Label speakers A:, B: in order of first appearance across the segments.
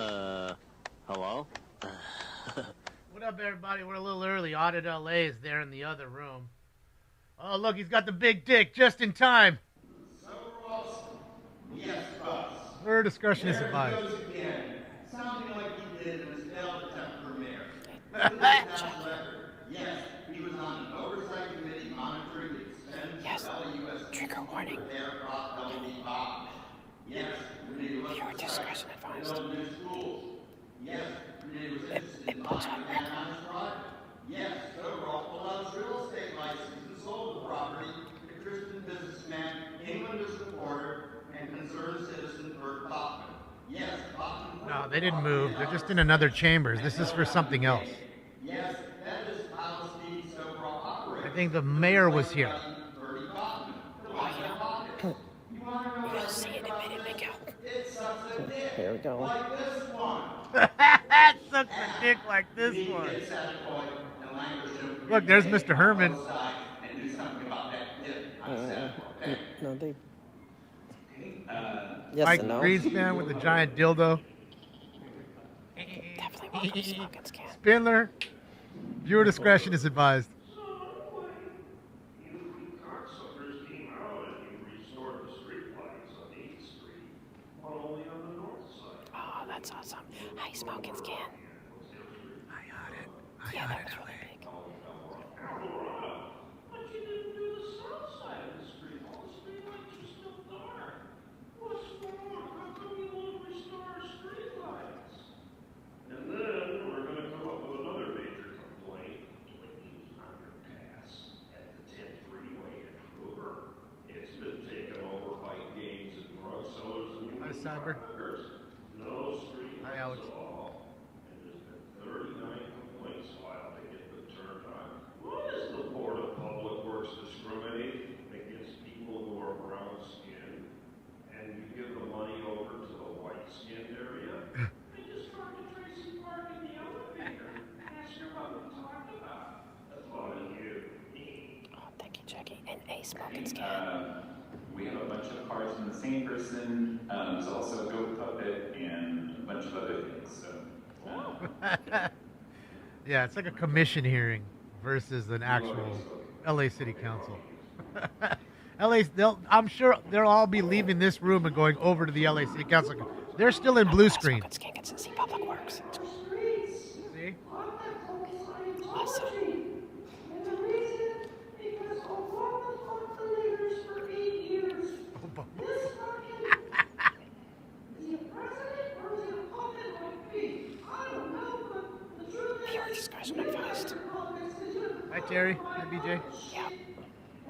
A: Hello?
B: What up, everybody? We're a little early. Audit LA is there in the other room. Oh, look, he's got the big dick just in time.
C: So Ross, yes, Russ.
B: Her discretion is
C: There he
B: advised.
C: goes again, sounding like he did in his failed attempt for mayor. Look at his past record. Yes, he was on an oversight committee monitoring the expense of LAUSD
D: Trigger warning.
C: Blvd Bob. Yes,
D: Your discretion advised.
C: Yes, Renee was interested in buying a van on his project. Yes, Ross pulled out his real estate license and sold the property to Christian businessman, England supporter, and concerned citizen Bert Bachman. Yes, Bachman.
B: No, they didn't move. They're just in another chambers. This is for something else.
C: Yes, that is how Stevie Sobral operates.
B: I think the mayor was here.
D: You'll see it in a minute, Miguel.
E: Here we go.
C: Like this one.
B: Sucks a dick like this one. Look, there's Mr. Herman.
E: No, they. Yes
B: Mike
E: and no.
B: Greenspan with the giant dildo.
D: Definitely welcome smoking scan.
B: Spindler, viewer discretion is advised.
D: Oh, that's awesome. Hi, smoking scan. Yeah, that was really big.
F: And then we're going to come up with another major complaint. Twinkies underpass at the 10th freeway in Hoover. It's been taken over by gangs and drug sellers and
B: Hi, Cyber.
F: no street
B: Hi, Alex.
F: at all. And there's been 39 complaints filed to get the turn on. Why does the Board of Public Works discriminate against people who are brown skinned and you give the money over to the white skinned area? I just talked to Tracy Park in the elevator. Asked her what we talked about. That's funny, you.
D: Oh, thank you, Jackie. And a smoking scan.
G: We have a bunch of cars from the same person. There's also a goat puppet and a bunch of other things. So,
B: Yeah, it's like a commission hearing versus an actual LA City Council. I'm sure they'll all be leaving this room and going over to the LA City Council. They're still in blue screen.
D: Smoking scan gets to see Public Works.
B: See?
D: Awesome. Viewer discretion advised.
B: Hi, Terry. Hi, BJ.
D: Yeah.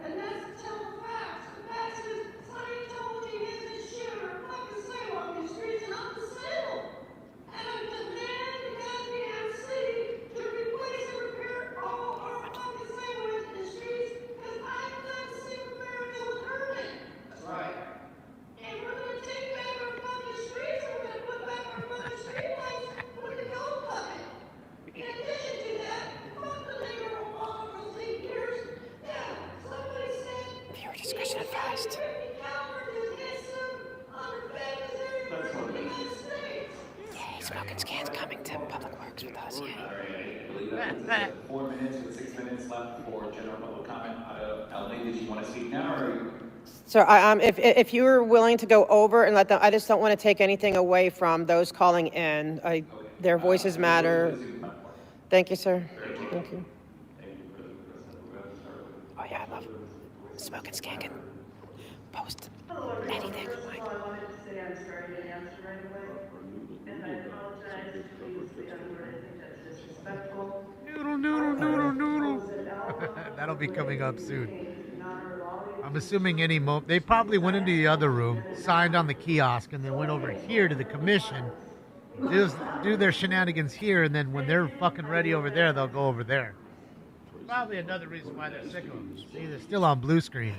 H: And that's tell the facts. The facts is Scientology isn't shit or fucking sale on these streets, and I'm the sale. And I'm demand the goddamn city to replace and repair all our fucking sandwich in the streets, because I'm not a single parent that was hurting.
C: That's right.
H: And we're gonna take back our fucking streets, and we're gonna put back our fucking street lights with the gold bucket. In addition to that, fuck the labor of all for 8 years. Yeah, somebody said.
D: Viewer discretion advised. Yay, smoking scan's coming to Public Works with us. Yay.
G: I believe that was 4 minutes with 6 minutes left for general public comment. LA, did you want to speak now or?
E: So, if you were willing to go over and let them, I just don't want to take anything away from those calling in. Their voices matter. Thank you, sir. Thank you.
D: Oh yeah, I love smoking scan can post anything. Like,
I: I wanted to say I'm sorry to answer right away, and I apologize if we use the other word. I think that's disrespectful.
B: Noodle. That'll be coming up soon. I'm assuming any moment. They probably went into the other room, signed on the kiosk, and then went over here to the commission, do their shenanigans here, and then when they're fucking ready over there, they'll go over there. Probably another reason why they're sick of them. See, they're still on blue screen.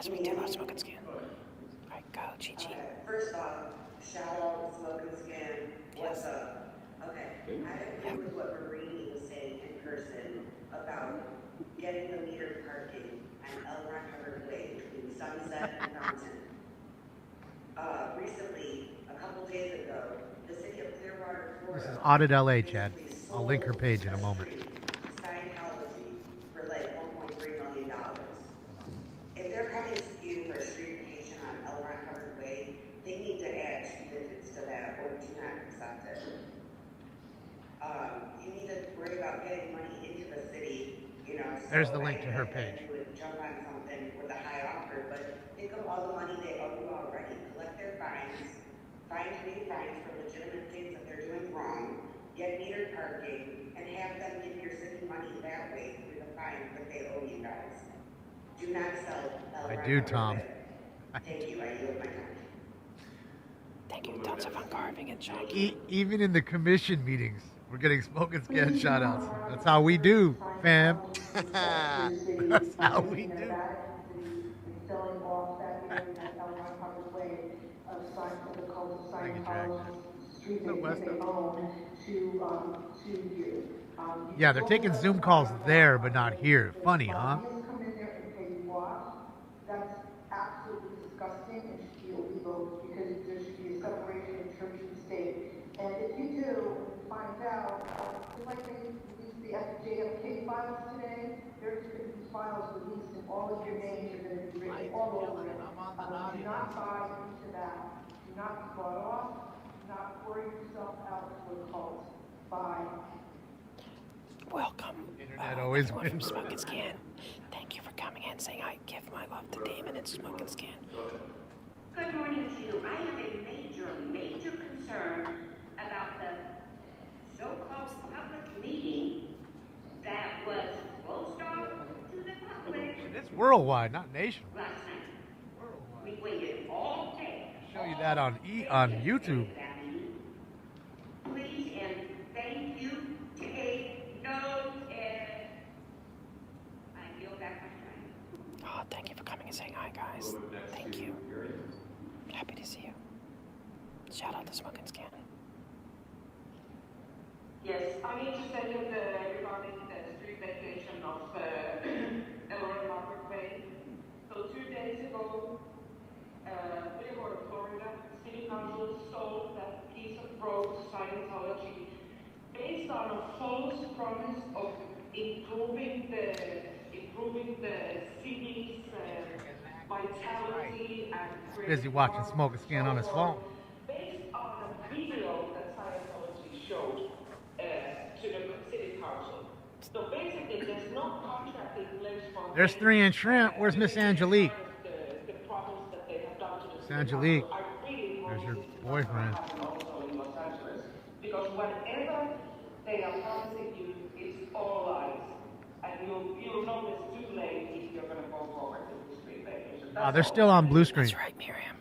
D: yes, we do love smoking scan. All right, go, Chi-Chi.
J: First off, shout out Smoking Scan. What's up? Okay, I agree with what Marini was saying in person about getting the metered parking at El Rock Way between Sunset and Mountain. recently, a couple days ago, the city of Clearwater,
B: This is
J: Florida.
B: Audit LA, Chad. I'll link her page in a moment.
J: Scientology for like $1.3 million. If they're coming to you for a street vacation on Elron Hubbard Way, they need to add 2 digits to that or do not accept it. You need to worry about getting money into the city, you know.
B: There's the link to her page.
J: You would jump on something with a high offer, but think of all the money they owe you already. Collect their fines, find community fines for legitimate things that they're doing wrong, get metered parking, and have them give your city money that way through the fines that they owe you guys. Do not sell.
B: I do, Tom.
J: Thank you. I yield my time.
D: Thank you. Tons of fun carving and Shaggy.
B: Even in the commission meetings, we're getting smoke and scan shout outs. That's how we do, fam. That's how we do.
H: Selling off that area that Elron Hubbard Way, signs of the cult of Scientology, street they own to you.
B: Yeah, they're taking Zoom calls there, but not here. Funny, huh?
H: Come in there and pay you off. That's absolutely disgusting and should be illegal because there should be a separation of church and state. And if you do, when you find out, just like they released the JFK files today, there's going to be files released and all of your names are going to be written all over it. Do not buy into that. Do not be bought off. Do not worry yourself out to a cult. Bye.
D: Welcome.
B: Internet always
D: everyone from
B: wins.
D: Smoke and Scan. Thank you for coming in, saying I give my love to Damon and Smoke and Scan.
A: Good morning to you. I have a major concern about the so-called public meeting that was closed off to the public
B: It's worldwide, not nationwide.
A: last night. We waited all day.
B: Show you that on YouTube.
A: Please and thank you. Take notes and I yield back my time.
D: Oh, thank you for coming and saying hi, guys. Thank you. Happy to see you. Shout out to Smoke and Scan.
I: Yes, I need to tell you regarding the street vacation of Elron Hubbard Way. So 2 days ago, Ventura, Florida, City Council sold that piece of road to Scientology based on a false promise of improving the city's vitality and
B: Busy watching Smoke and Scan on his phone.
I: based on a video that Scientology showed to the city council. So basically, there's no contract in place for.
B: There's 3-inch shrimp. Where's Miss Angelique?
I: The problems that they have done to the
B: Miss
I: city
B: Angelique.
I: council. I really
B: There's
I: hope
B: your
I: this is not
B: boyfriend.
I: gonna happen also in Los Angeles, because whatever they are promising you, it's all lies, and you'll know it's too late if you're gonna go forward with this street vacation.
B: They're still on blue screen.
D: That's right, Miriam.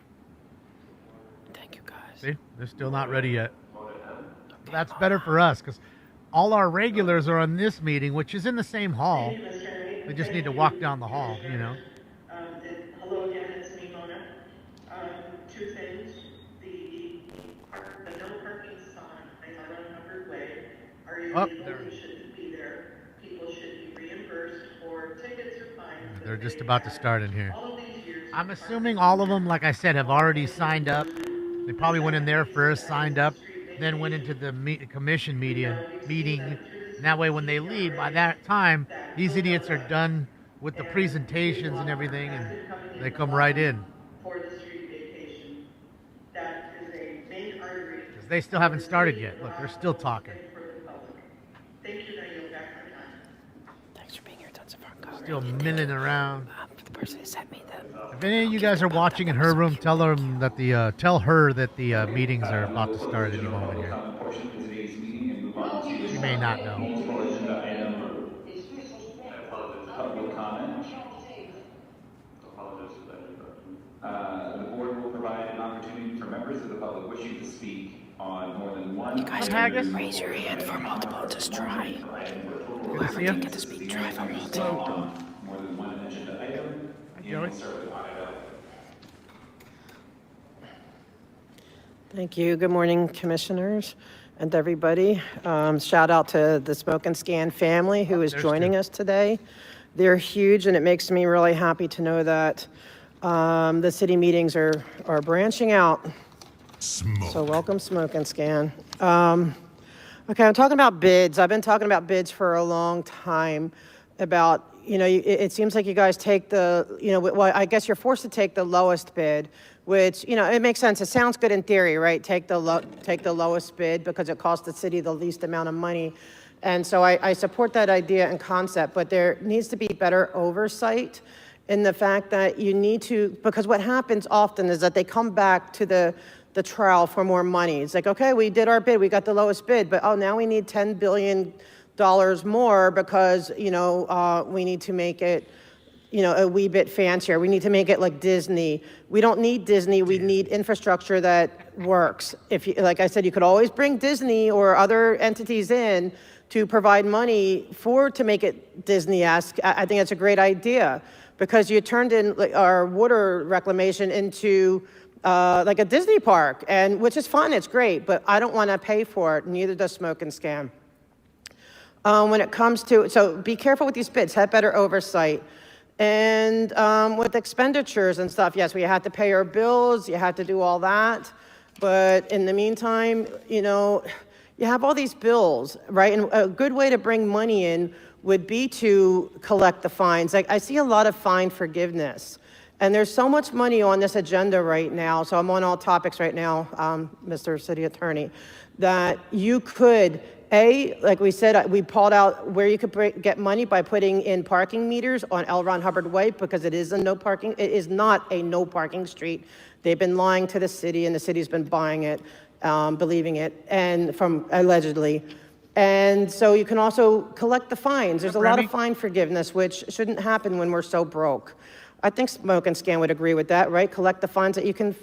D: Thank you, guys.
B: See, they're still not ready yet. But that's better for us because all our regulars are on this meeting, which is in the same hall. They just need to walk down the hall, you know.
I: Hello again, it's me, Mona. 2 things. The no parking sign on Elron Hubbard Way are illegal. It shouldn't be there. People should be reimbursed for tickets or fines.
B: They're just about to start in here.
I: All of these years.
B: I'm assuming all of them, like I said, have already signed up. They probably went in there first, signed up, then went into the commission meeting. And that way, when they leave, by that time, these idiots are done with the presentations and everything, and they come right in.
I: For the street vacation, that is a main artery.
B: Because they still haven't started yet. Look, they're still talking.
I: Thank you, now you'll back my time.
D: Thanks for being here. Tons of fun covering.
B: Still milling around.
D: The person who sent me the.
B: If any of you guys are watching in her room, tell her that the meetings are about to start any moment here. She may not know.
G: Public comment. The board will provide an opportunity for members of the public wishing to speak on more than one.
D: You guys can raise your hand for multiple. Just try. Whoever
B: see you.
D: can get to speak, try for multiple.
G: More than one agenda item.
B: Joey.
G: We'll start with audit.
E: Thank you. Good morning, commissioners and everybody. Shout out to the Smoke and Scan family who is
B: There's
E: joining
B: two.
E: us today. They're huge, and it makes me really happy to know that The city meetings are branching out. So welcome Smoke and Scan. Okay, I'm talking about bids. I've been talking about bids for a long time about, it seems like you guys take well, I guess you're forced to take the lowest bid, which, it makes sense. It sounds good in theory, right? Take the lowest bid because it costs the city the least amount of money. And so I support that idea and concept, but there needs to be better oversight in the fact that you need to, because what happens often is that they come back to the trial for more money. It's like, okay, we did our bid, we got the lowest bid, but now we need $10 billion more because, we need to make it, a wee bit fancier. We need to make it like Disney. We don't need Disney, we need infrastructure that works. If you, like I said, you could always bring Disney or other entities in to provide money to make it Disney-esque. I think that's a great idea because you turned in our water reclamation into like a Disney park, and which is fun, it's great, but I don't want to pay for it. Neither does Smoke and Scam. When it comes to, so be careful with these bids, have better oversight. And with expenditures and stuff, yes, we have to pay our bills, you have to do all that. But in the meantime, you have all these bills, right? And a good way to bring money in would be to collect the fines. Like I see a lot of fine forgiveness. And there's so much money on this agenda right now, so I'm on all topics right now, Mr. City Attorney, that you could, like we said, we pulled out where you could get money by putting in parking meters on L. Ron Hubbard Way because it is it is not a no parking street. They've been lying to the city and the city's been buying it, believing it, and from allegedly. And so you can also collect the fines. There's a lot of fine forgiveness, which shouldn't happen when we're so broke. I think Smoke and Scan would agree with that, right? Collect the fines that you can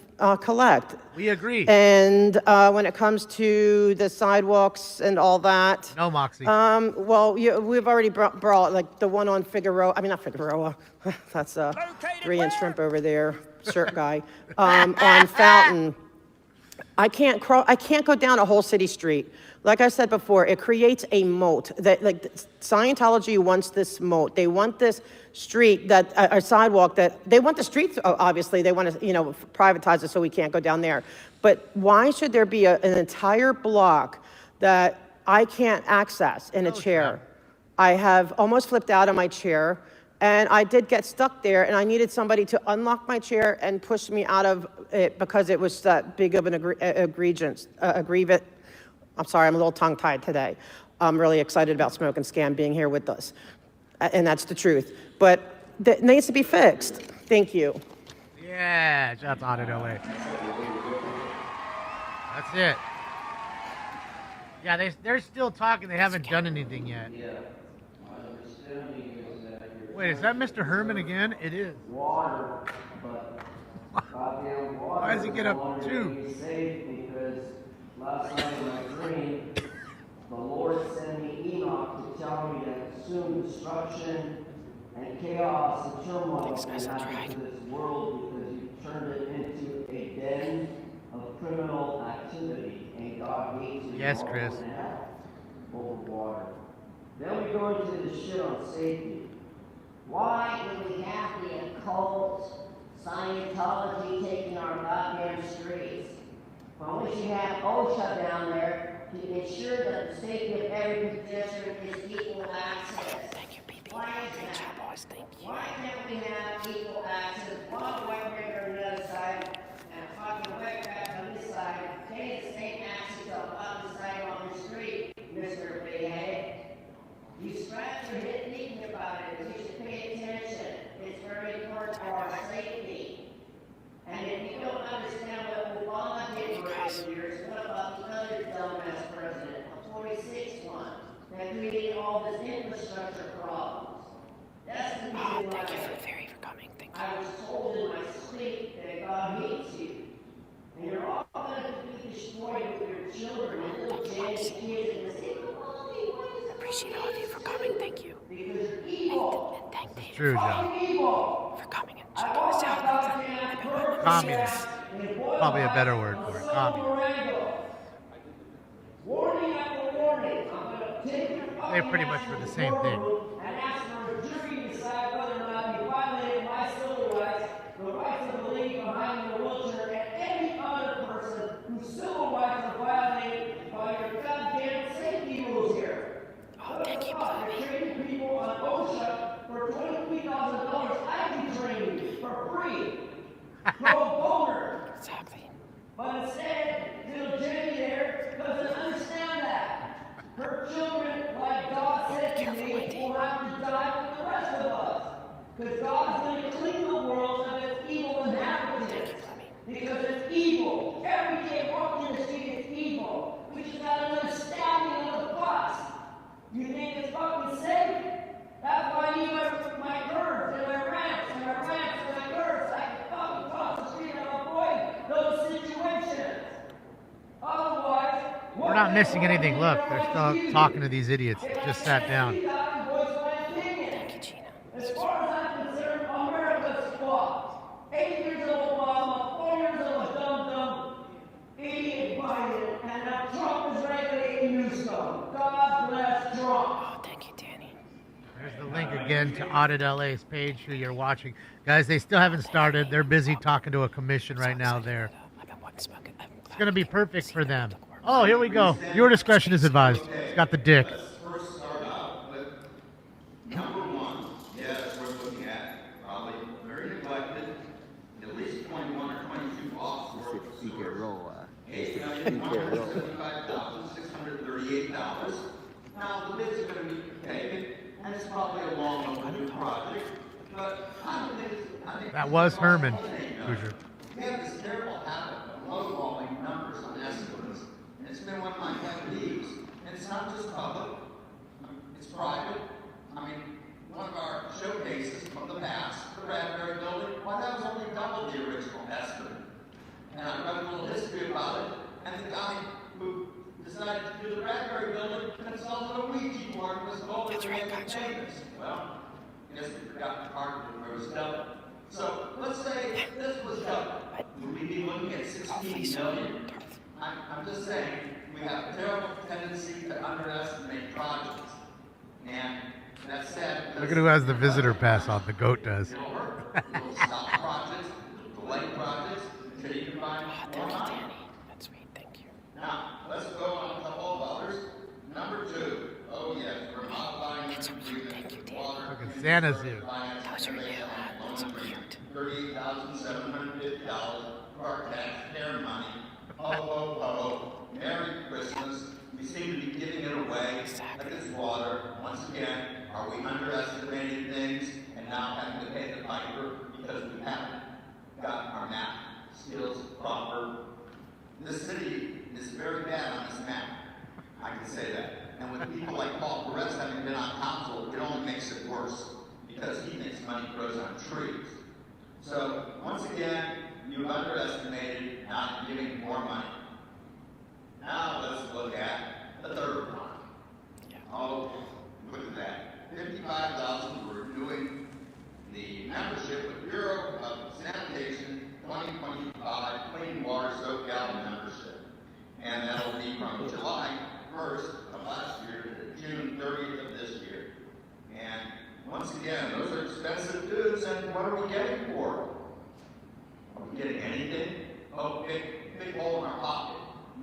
E: collect.
B: We agree.
E: And when it comes to the sidewalks and all that.
B: No, Moxie.
E: Well, we've already brought like the one on Figueroa. I mean, not Figueroa. That's 3-inch shrimp over there, shirt guy. On Fountain. I can't go down a whole city street. Like I said before, it creates a moat. That like Scientology wants this moat. They want this street a sidewalk that they want the streets. Obviously, they want to privatize it so we can't go down there. But why should there be an entire block that I can't access in a chair? I have almost flipped out of my chair. And I did get stuck there, and I needed somebody to unlock my chair and push me out of it because it was that big of an egregious. I'm sorry, I'm a little tongue-tied today. I'm really excited about Smoke and Scam being here with us, and that's the truth. But that needs to be fixed. Thank you.
B: Yeah, shots on it, LA. That's it. Yeah, they're still talking. They haven't done anything yet. Wait, is that Mr. Herman again? It is. Water, but why does he get up too?
K: Because last night in my dream, the Lord sent me Enoch to tell me that soon destruction and chaos and turmoil will happen to this world because you turned it into a den of criminal activity, and God hates you.
B: Yes, Chris.
K: Over water. Then we go into the shit on safety.
H: Why do we have the occult Scientology taking our goddamn streets? When we should have OSHA down there to ensure that the safety of every pedestrian is equal access.
D: Thank you, BB.
H: Why is
D: Great
H: that?
D: job, boys. Thank you.
H: Why can't we have equal access? Why do I bring her on the other side and fucking wet back on this side? Take the same access to the other side on the street, Mr. Big-Head. You scratch your head thinking about it, you should pay attention. It's very important for our safety. And if you don't understand what Obama did for 8 years, what about the other dumbass president, a 46th one, that created all this infrastructure problems? That's the reason why.
D: Thank you for coming. Thank you.
H: I was told in my sleep that God hates you. And you're all going to be destroyed with your children and little kids and the city.
D: Appreciate all of you for coming. Thank you.
H: Because you're evil.
D: And thank Dave
B: True, John.
D: for coming and checking us out.
B: Communist. Probably a better word for it. Communist.
H: Warning after warning. I'm going to take your
B: They're pretty much for the same thing.
H: and ask for a jury to decide whether or not you violated my civil rights, the rights
K: Because God's going to clean the world of its evil inhabitants. Because it's evil. Every day walking in the street is evil. We just got another stabbing of the bus. You think it's fucking safe? That's why I need my curves and my ramps and my ramps and my curves. I can fucking cross the street and avoid those situations. Otherwise,
B: We're not missing anything. Look, they're still talking to these idiots that just sat down.
K: As far as I'm concerned, America's fucked. 8 years of Obama, 4 years of a dumb idiot Biden, and now Trump is regulating Newsom. God bless Trump.
D: Oh, thank you, Danny.
B: There's the link again to Audit LA's page who you're watching. Guys, they still haven't started. They're busy talking to a commission right now there. It's going to be perfect for them. Oh, here we go. Your discretion is advised. It's got the dick.
C: Let's first start out with number one. Yes, we're looking at probably very neglected, at least 21 or 22 officers. $8,175,638. Now, the bids are going to be taken, and it's probably a long overdue project, but I don't think it's...
B: That was Herman Hoosier.
C: We have this terrible habit of lowballing numbers on estimates. And it's been one of my pet peeves. And it's not just public, it's private. I mean, one of our showcases from the past, the Bradbury building, well, that was only double the original estimate. And I read a little history about it, and the guy who decided to do the Bradbury building consulted a Ouija board and was over the famous. Well, I guess we forgot the part where it was double. So let's say this was double. Would we be looking at 16 million? I'm just saying we have a terrible tendency to underestimate projects. And that said,
B: Look at who has the visitor pass on. The goat does.
C: We'll stop projects, delay projects, until you can find more money.
D: That's sweet, thank you.
C: Now, let's go on a couple of others. Number 2. Oh yes, we're modifying the agreement water.
B: Fucking Santa's here.
D: Those are you. Those are cute.
C: $38,750 for our taxpayer money. Ho, ho, ho. Merry Christmas. We seem to be giving it away like it's water. Once again, are we underestimating things and now having to pay the piper because we haven't got our map skills proper? This city is very bad on this map. I can say that. And with people like Paul Perez having been on council, it only makes it worse because he thinks money grows on trees. So, once again, you've underestimated not giving more money. Now let's look at the third one. Oh, look at that. $55,000 for doing the membership with Bureau of Sanitation 2025 Clean Water Soap Gallon membership. And that'll be from July 1st of last year to June 30th of this year. And once again, those are expensive dues, and what are we getting for them? Are we getting anything? Oh, big hole in our pocket.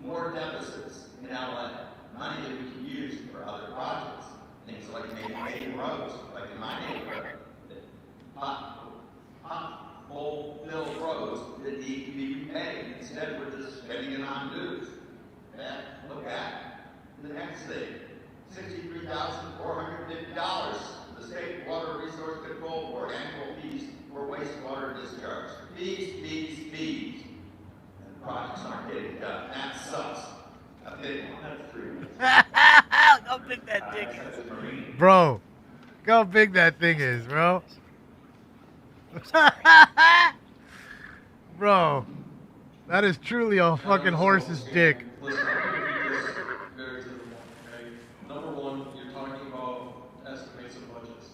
C: More deficits in LA. Money that we can use for other projects. Things like maybe paving roads, like in my neighborhood. Hole-filled roads that need to be repaid. Instead, we're just spending it on dues. Yeah, look at the next thing. $63,450. The State Water Resource Control Board annual fees for wastewater discharge. Fees. And projects aren't getting done. That sucks. A big one. That's 3 minutes.
B: How big that dick is. Bro, look how big that thing is, bro. Bro, that is truly a fucking horse's dick.
L: Number one, you're talking about estimates of budgets.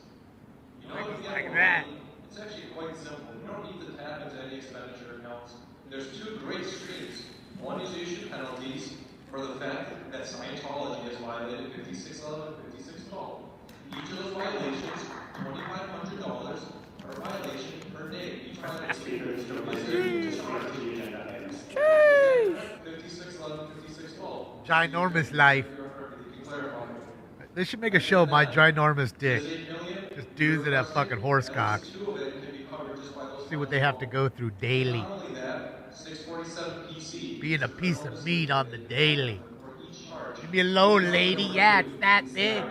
L: You know,
B: Like that.
L: It's actually quite simple. You don't need to tap into any expenditure accounts. There's 2 great streams. One is issue penalties for the fact that Scientology has violated 5611 and 5612. Each of those violations, $2,500 per violation per day. Each violation is 5611, 5612.
B: Ginormous life. They should make a show, My Ginormous Dick. Just dudes that have fucking horse cocks. See what they have to go through daily. Being a piece of meat on the daily. Leave me alone, lady. Yeah, it's that big.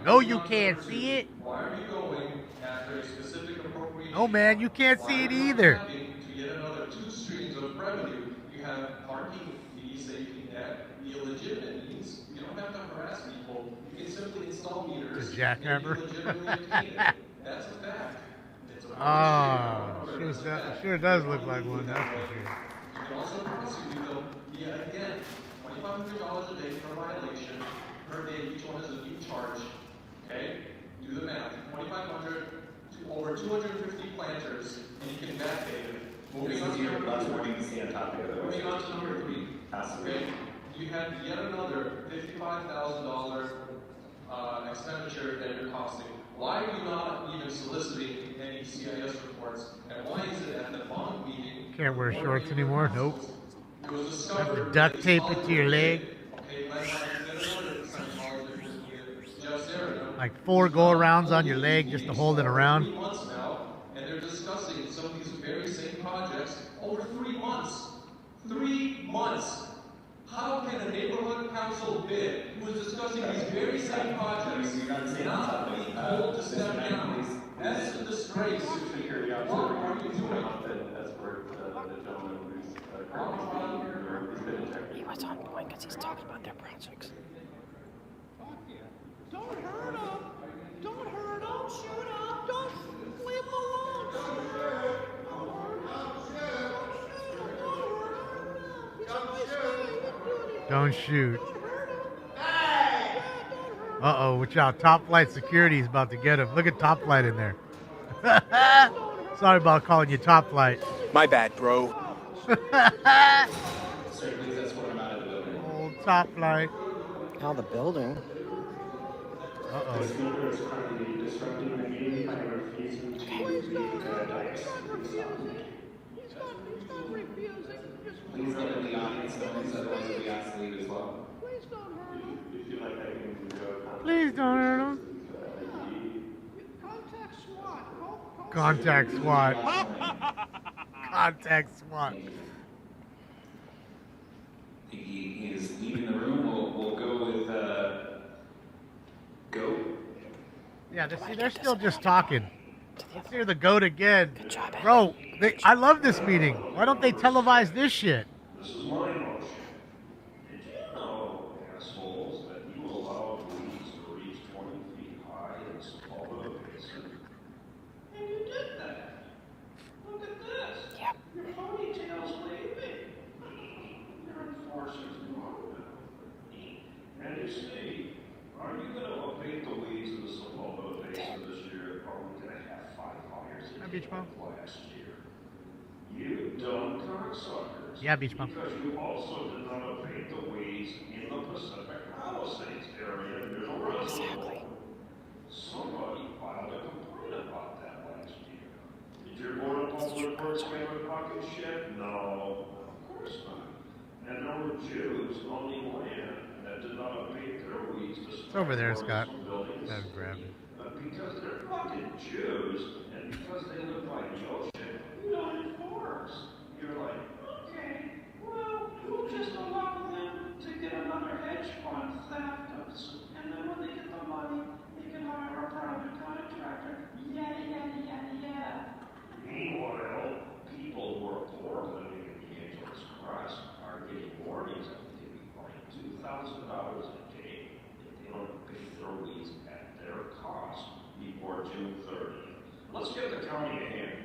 B: No, you can't see it.
L: Why are you going after
B: No, man, you can't see it either.
L: To get another 2 streams of revenue, you have parking fees that you can get. The illegitimate means you don't have to harass people. You can simply install meters.
B: It's a jackhammer.
L: And legitimately obtain it. That's a fact. It's a
B: Sure does look like one. That's for sure.
L: You can also prosecute them via, again, $2,500 a day for a violation. Per day, each one is a new charge. Okay? Do the math. 2,500 to over 250 planters, and you can backdate it. Moving on to number 3. Okay? You have yet another $55,000 expenditure that you're costing. Why are you not even soliciting any CIS reports? And why is it at the bond meeting?
B: Can't wear shorts anymore. Nope.
L: It was
B: Have to
L: discovered
B: duct tape it to your leg.
L: Okay,
B: Like 4 go-arounds on your leg just to hold it around.
L: 3 months now, and they're discussing some of these very same projects over 3 months. 3 months. How can a neighborhood council bid who is discussing these very same projects not be told to step down? That is a disgrace. What are you doing?
D: He was on point because he's talking about their projects.
H: Don't hurt him. Don't hurt him. Shoot him. Don't leave him alone.
B: Don't shoot. Uh-oh, watch out. Top Flight Security is about to get him. Look at Top Flight in there. Sorry about calling you Top Flight.
M: My bad, bro.
B: Old Top Flight.
E: How the building?
B: Uh-oh.
G: Please let the audience know these otherwise will be asked to leave as well.
B: Please don't hurt him. Contact SWAT. Contact SWAT.
G: He is leaving the room. We'll go with Go.
B: Yeah, they're still just talking. Let's hear the goat again. Bro, I love this meeting. Why don't they televise this shit?
F: This is my motion. Did you know, assholes, that you allow weeds to reach 20 feet high in Sepulveda Basin?
H: And you did that. Look at this.
D: Yep.
H: Your ponytail's waving.
F: Your enforcers know that. And you see, are you going to abate the weeds in the Sepulveda Basin this year? Or are we going to have 5 fires in
B: Beach Bum.
F: last year? You dumb cocksuckers.
B: Yeah, Beach Bum.
F: Because you also did not abate the weeds in the Pacific Palisades area near the reservoir. Somebody filed a complaint about that last year. Did your Board of Public Works make a pocket shit? No, of course not. And there were Jews owning land that did not abate their weeds.
B: It's over there, Scott. I've grabbed it.
F: Because they're fucking Jews, and because they live by the ocean, you don't enforce. You're like,
H: Okay, well, we'll just allow them to get another hedge fund theft of, and then when they get the money, they can hire a private contractor. Yada, yada, yada, yada.
F: meanwhile, people who are poor living in the Angeles Crest are getting warnings that they be fined $2,000 a day if they don't pay their weeds at their cost before June 30th. Let's give the county a hand.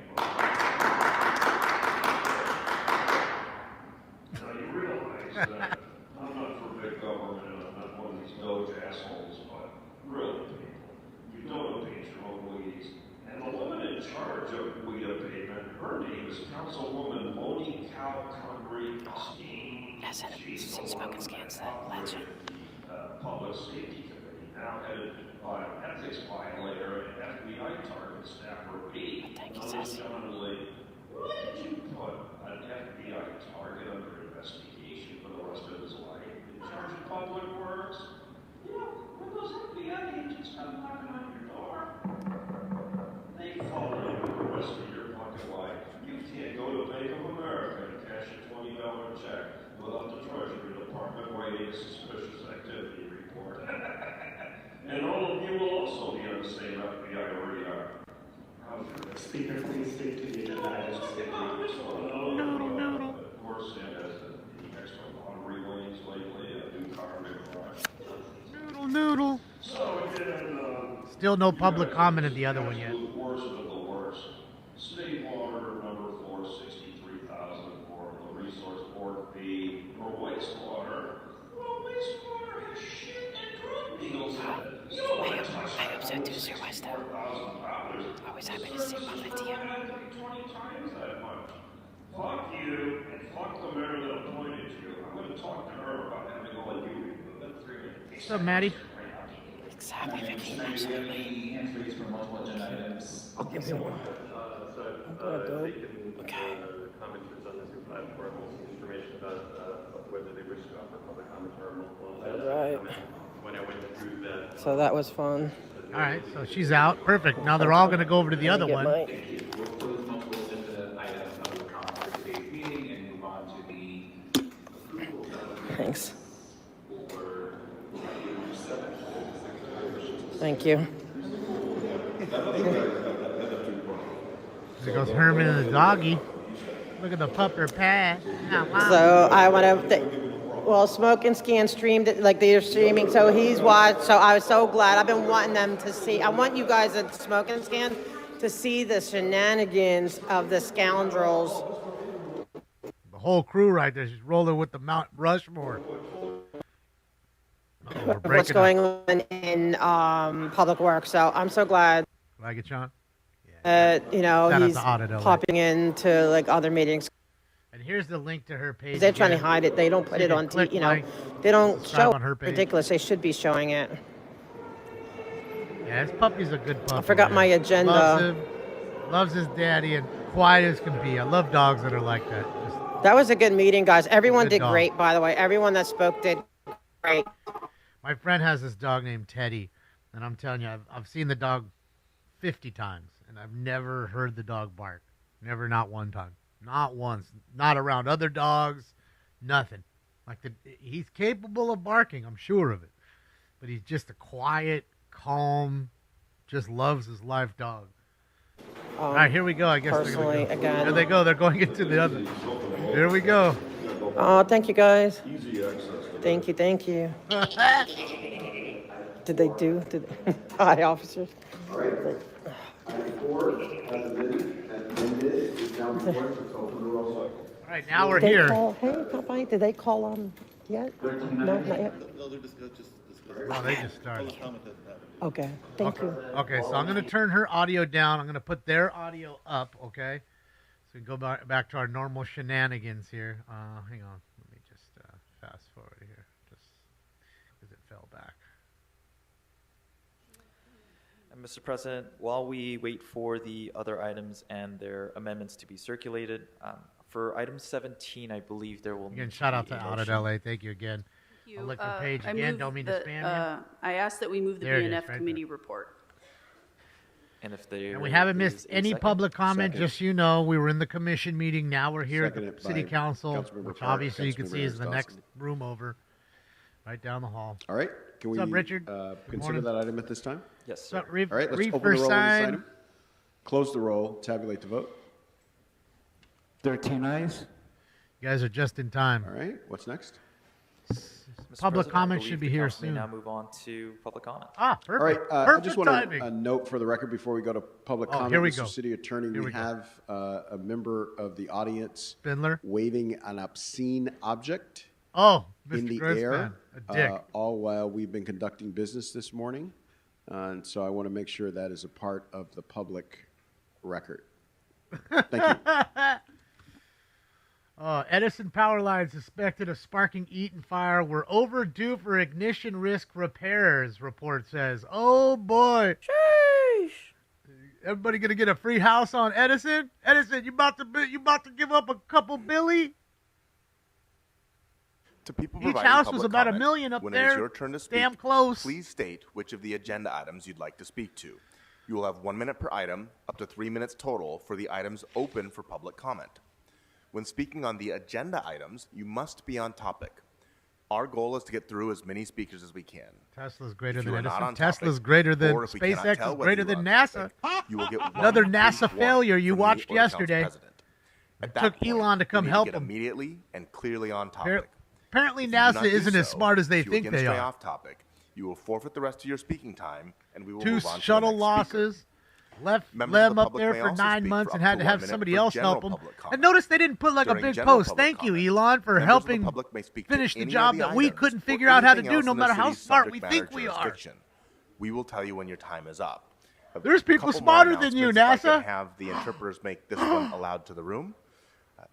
F: Now you realize that I'm not for big government and I'm not one of these Doge assholes, but really people, you don't abate your own weeds. And the woman in charge of weed abatement, her name is Councilwoman Moni Calcondry-Christine. She's the
D: Smoking Scans, that legend.
F: Public Safety Committee, now headed by an ethics violator and FBI target staffer B. Commonly, why did you put an FBI target under investigation for the rest of his life in charge of public works?
H: You know, when those FBI agents come knocking on your door,
F: They follow you the rest of your fucking life. You can't go to Bank of America and cash a $20 check without the Treasury Department writing a suspicious activity report. And all of you will also be on the same FBI radar. How's your
G: Speaker, please.
B: noodle.
F: So again,
B: Still no public comment in the other one yet.
F: The worst of the worst. State water number 463,000 for the resource board fee for wastewater. Well, wastewater has shit and drug deals in it. You don't want to touch that.
D: I'm upset to see your West End. Always happy to see Blvd.
F: 20 times that much. Fuck you, and fuck the mayor that appointed you. I'm going to talk to her about having all of you removed.
B: What's up, Maddie?
D: Exactly, Vicky, absolutely.
G: Hands raised for multiple agenda items.
E: I'll give you one.
M: They can commenters on this new platform with information about whether they wish to offer public comment or multiple.
E: Right.
M: When I went through that.
E: So that was fun.
B: All right, so she's out. Perfect. Now they're all going to go over to the other one.
G: We'll close multiple agenda items of the comment for today's meeting and move on to the approval of
E: Thanks. Thank you.
B: There goes Herman and the doggy. Look at the pupper pad.
E: So I want to, well, Smoke and Scan streamed it, like they're streaming, so he's watched, so I was so glad. I've been wanting them to see, I want you guys at Smoke and Scan to see the shenanigans of the scoundrels.
B: The whole crew right there. She's rolling with the Mount Rushmore.
E: What's going on in Public Works, so I'm so glad.
B: Like it, Sean?
E: You know,
B: Shout out
E: he's
B: to Audit LA.
E: popping into like other meetings.
B: And here's the link to her page.
E: They're trying to
B: again.
E: hide it. They don't put
B: So
E: it
B: you
E: on,
B: can click
E: you know,
B: like,
E: they don't
B: subscribe
E: show
B: on her
E: it.
B: page.
E: Ridiculous. They should be showing it.
B: Yeah, this puppy's a good puppy.
E: I forgot
B: man.
E: my agenda.
B: Loves him, loves his daddy, and quiet as can be. I love dogs that are like that.
E: That was a good meeting, guys. Everyone
B: Good
E: did
B: dog.
E: great, by the way. Everyone that spoke did great.
B: My friend has this dog named Teddy, and I'm telling you, I've seen the dog 50 times, and I've never heard the dog bark. Never, not one time. Not once. Not around other dogs. Nothing. Like he's capable of barking, I'm sure of it. But he's just a quiet, calm, just loves his life dog. All right, here we go. I guess
E: personally,
B: they're gonna go.
E: again.
B: There they go. They're going into the other. Here we go.
E: Oh, thank you, guys. Thank you, thank you. Did they do? Hi, officers.
N: All right. Item 4 has been amended. Is now before us. Let's open the roll.
B: All right, now we're
E: Did they
B: here.
E: call- hey, Popeye, did they call yet? No, not yet.
B: Oh, they just started.
E: Okay, thank you.
B: Okay, so I'm going to turn her audio down. I'm going to put their audio up, okay? So we go back to our normal shenanigans here. Hang on. Let me just fast forward here, just because it fell back.
O: And Mr. President, while we wait for the other items and their amendments to be circulated, for item 17, I believe there will
B: Again,
O: need
B: shout
O: to
B: out
O: be
B: to
O: a
B: Audit
O: motion.
B: LA. Thank you again.
P: you.
B: I'll look your page
P: I
B: again.
P: move
B: Don't mean to spam you.
P: I ask that we move the
B: There it is,
P: BNF
B: right
P: committee report.
O: And if there
B: And we haven't missed
O: is a
B: any
O: second?
B: public comment.
O: Second.
B: Just so you know, we were in the commission meeting. Now we're here
N: Seconded
B: at the city
N: by
B: council,
N: Councilmember
B: which
N: Park,
B: obviously you can
N: Councilmember
B: see is the
N: Dawson.
B: next room over, right down the hall.
N: All right. Can we
B: What's up, Richard?
N: consider
B: morning.
N: that item at this time?
O: Yes,
B: So,
O: sir.
N: All right. Let's
B: read
N: open the
B: first
N: roll on this
B: sign.
N: item. Close the roll. Tabulate the vote.
Q: 13 ayes.
B: You guys are just in time.
N: All right. What's next?
O: Mr.
B: Public
O: President, I
B: comment
O: believe
B: should be
O: the
B: here
O: council may
B: soon.
O: now move on to public comment.
B: Ah, perfect.
N: All right. I
B: Perfect
N: just want
B: timing.
N: to note for the record before we go to public comment,
B: here we
N: Mr.
B: go.
N: City Attorney,
B: Here
N: we
B: we go.
N: have a member of the audience
B: Spindler.
N: waving an obscene object
B: Oh,
N: in
B: Mr.
N: the
B: Grossman,
N: air,
B: a dick.
N: all while we've been conducting business this morning. And so I want to make sure that is a part of the public record. Thank you.
B: Edison power lines suspected of sparking Eaton fire were overdue for ignition risk repairs, report says. Oh, boy.
E: Sheesh.
B: Everybody going to get a free house on Edison? Edison, you about to give up a couple billy?
R: To people
B: Each
R: providing
B: house was
R: public
B: about $1
R: comment,
B: million up
R: when
B: there.
R: it is your turn to speak,
B: Damn close.
R: please state which of the agenda items you'd like to speak to. You will have 1 minute per item, up to 3 minutes total for the items open for public comment. When speaking on the agenda items, you must be on topic. Our goal is to get through as many speakers as we can.
B: Tesla's greater
R: If you
B: than
R: are not
B: Edison.
R: on
B: Tesla's
R: topic,
B: greater than
R: or if we cannot
B: SpaceX
R: tell
B: is
R: whether
B: greater
R: you
B: than
R: are on
B: NASA.
R: topic, you will get one
B: Another
R: brief
B: NASA
R: warning
B: failure you
R: from me
B: watched
R: or the council
B: yesterday.
R: president. At
B: It
R: that
B: took
R: point,
B: Elon to come
R: you need
B: help
R: get
B: him.
R: immediately and clearly on topic.
B: Apparently
R: If you do not
B: NASA
R: do
B: isn't as
R: so,
B: smart as they
R: if you
B: think
R: again
B: they
R: stray
B: are.
R: off topic, You will forfeit the rest of your speaking time, and we will
B: 2
R: move on to the
B: shuttle
R: next
B: losses.
R: speaker.
B: Left
R: Members of
B: them
R: the
B: up
R: public
B: there
R: may
B: for
R: also
B: 9
R: speak
B: months
R: for
B: and
R: up
B: had
R: to
B: to
R: 1
B: have
R: minute
B: somebody
R: for
B: else
R: general
B: help them.
R: public comment.
B: And notice they didn't put like a
R: During
B: big
R: general
B: post.
R: public
B: Thank you,
R: comment,
B: Elon, for
R: members of the
B: helping
R: public may speak to
B: finish the
R: any of
B: job
R: the
B: that we
R: items
B: couldn't
R: or
B: figure out how to
R: anything
B: do,
R: else
B: no
R: in the
B: matter how
R: city's
B: smart
R: subject
B: we
R: matter
B: think we are.
R: jurisdiction. We will tell you when your time is up.
B: There's people
R: couple more
B: smarter than you,
R: announcements, if I
B: NASA.
R: could have the interpreters make this one allowed to the room.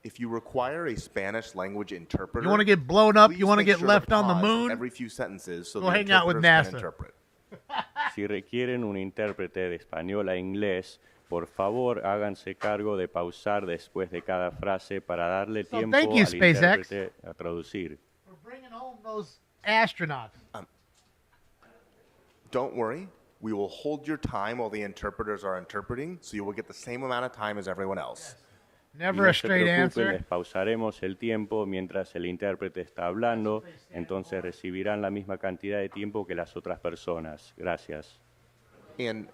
R: If you require a Spanish language interpreter,
B: You want to get blown up?
R: please
B: You want to
R: make
B: get
R: sure
B: left on the
R: pause
B: moon?
R: every few sentences so
B: Go
R: the
B: hang out with
R: interpreters
B: NASA.
R: can interpret.
P: Si requieren un intérprete de español a inglés, por favor háganse cargo de pausar después de cada frase para darle
B: So
P: tiempo
B: thank you,
P: al
B: SpaceX.
P: intérprete a traducir.
B: We're bringing home those astronauts.
R: Don't worry. We will hold your time while the interpreters are interpreting, so you will get the same amount of time as everyone else.
B: Never
P: Y
B: a
P: no se
B: straight
P: preocupen,
B: answer.
P: les pausaremos el tiempo mientras el intérprete está hablando, entonces recibirán la misma cantidad de tiempo que las otras personas. Gracias.
R: And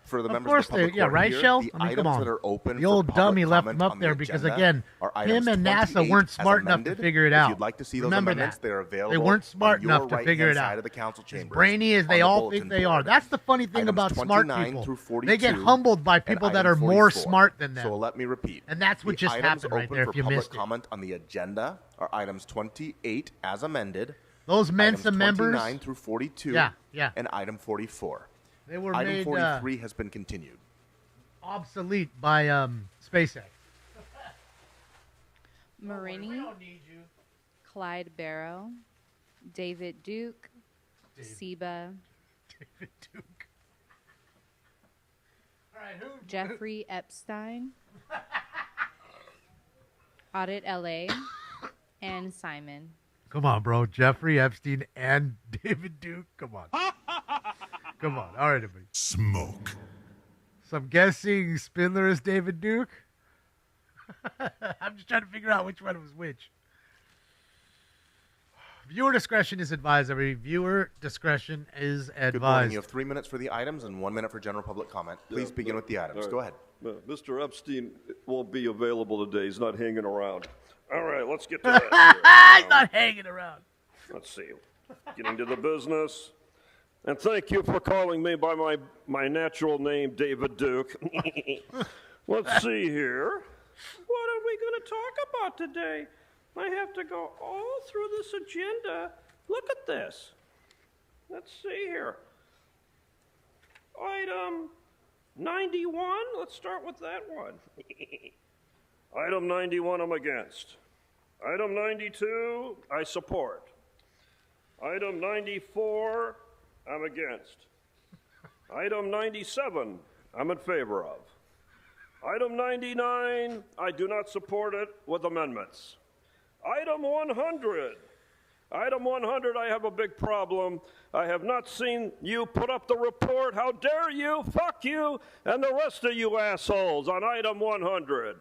R: for the
B: Of
R: members
B: course
R: of the public
B: they- yeah,
R: who are
B: right,
R: here,
B: Shell?
R: the
B: I mean, come
R: items
B: on.
R: that are open
B: The
R: for
B: old
R: public
B: dummy left
R: comment
B: them up
R: on the
B: there because,
R: agenda
B: again,
R: are
B: him
R: items
B: and NASA
R: 28
B: weren't
R: as
B: smart enough to
R: amended.
B: figure it
R: If
B: out.
R: you'd like to see those
B: Remember
R: amendments,
B: that.
R: they're available
B: They weren't smart
R: on your
B: enough to
R: right-hand
B: figure it
R: side
B: out.
R: of the council
B: As
R: chambers
B: brainy as
R: on
B: they
R: the
B: all
R: bulletin
B: think they are.
R: board.
B: That's the funny thing
R: Items
B: about smart
R: 29
B: people.
R: through
B: They get
R: 42
B: humbled by
R: and
B: people that
R: item
B: are more
R: 44.
B: smart than them.
R: So let me repeat.
B: And that's what
R: The
B: just
R: items
B: happened right
R: open
B: there
R: for
B: if you
R: public
B: missed it.
R: comment on the agenda are items 28 as amended,
B: Those Mensa
R: items
B: members.
R: 29 through 42,
B: Yeah.
R: and item 44.
B: They were
R: Item
B: made
R: 43 has been continued.
B: obsolete by SpaceX.
Q: Marini, Clyde Barrow, David Duke, Seba,
B: David Duke. All right,
Q: Jeffrey Epstein, Audit LA, and Simon.
B: Come on, bro. Jeffrey Epstein and David Duke. Come on. Come on. All right, everybody.
S: Smoke.
B: So I'm guessing Spindler is David Duke. I'm just trying to figure out which one was which. Viewer discretion is advised. Every viewer discretion is
R: Good morning.
B: advised.
R: You have 3 minutes for the items and 1 minute for general public comment. Please begin with the items.
T: All
R: Go
T: right.
R: ahead.
T: Mr. Epstein won't be available today. He's not hanging around. All right, let's get to that.
B: He's not hanging around.
T: Let's see. Getting to the business. And thank you for calling me by my natural name, David Duke. Let's see here.
U: What are we going to talk about today? I have to go all through this agenda. Look at this. Let's see here. Item 91. Let's start with that one.
T: Item 91, I'm against. Item 92, I support. Item 94, I'm against. Item 97, I'm in favor of. Item 99, I do not support it with amendments. Item 100. Item 100, I have a big problem. I have not seen you put up the report. How dare you? Fuck you and the rest of you assholes on item 100.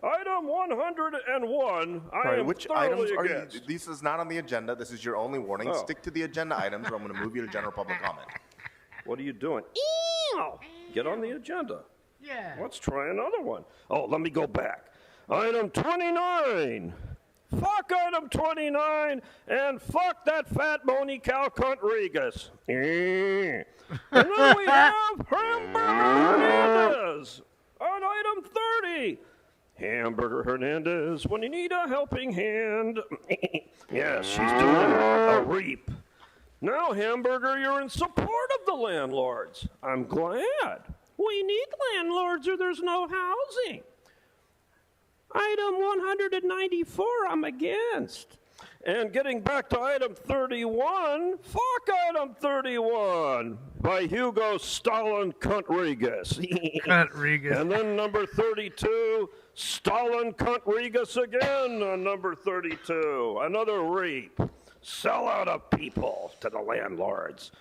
T: Item 101, I
R: Sorry,
T: am
R: which
T: thoroughly
R: items are you?
T: against.
R: This is not on the agenda. This is your only warning.
T: Oh.
R: Stick to the agenda items, or I'm going to move you to general public comment.
T: What are you doing? Ew! Get on the agenda.
B: Yeah.
T: Let's try another one. Oh, let me go back. Item 29. Fuck item 29 and fuck that fat bony cow cunt Regas. And then we have Hamburger Hernandez on item 30. Hamburger Hernandez, when you need a helping hand. Yes, she's doing a reap. Now, Hamburger, you're in support of the landlords. I'm glad.
U: We need landlords or there's no housing. Item 194, I'm against.
T: And getting back to item 31, fuck item 31 by Hugo Stalin Cunt-Regas.
B: Cunt-Regas.
T: And then number 32, Stalin Cunt-Regas again on number 32. Another rape. Sell out of people to the landlords.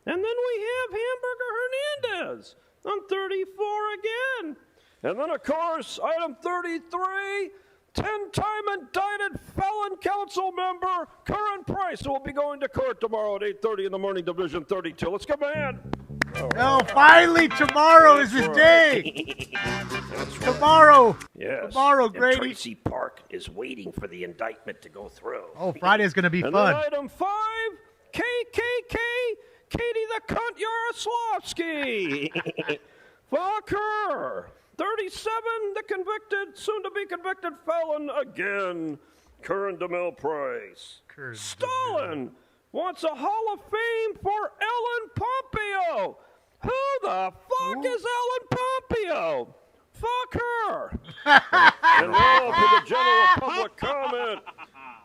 U: And then we have Hamburger Hernandez on 34 again.
T: And then, of course, item 33, 10-time indicted felon council member Curran Price, who will be going to court tomorrow at 8:30 in the morning, Division 32. Let's give him a hand.
B: No, finally, tomorrow is his day. Tomorrow.
T: Yes.
B: Tomorrow,
U: And
B: Grady.
U: Tracy Park is waiting for the indictment to go through.
B: Oh, Friday's going to be
T: And
B: fun.
T: then item 5, KKK
U: Katie the Cunt Yaroslavsky. Fuck her. 37, the convicted, soon-to-be convicted felon again. Curran DeMille Price. Stalin wants a Hall of Fame for Ellen Pompeo. Who the fuck is Ellen Pompeo? Fuck her. And now for the general public comment.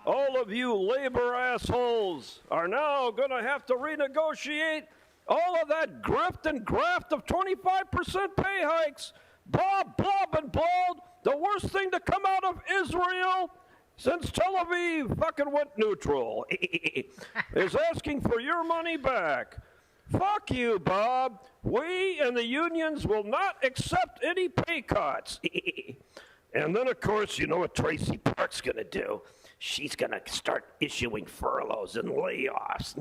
U: All of you labor assholes are now going to have to renegotiate all of that grift and graft of 25% pay hikes. Blob, and Blvd, the worst thing to come out of Israel since Tel Aviv fucking went neutral, is asking for your money back. Fuck you, Bob. We and the unions will not accept any pay cuts. And then, of course, you know what Tracy Park's going to do? She's going to start issuing furloughs and layoffs.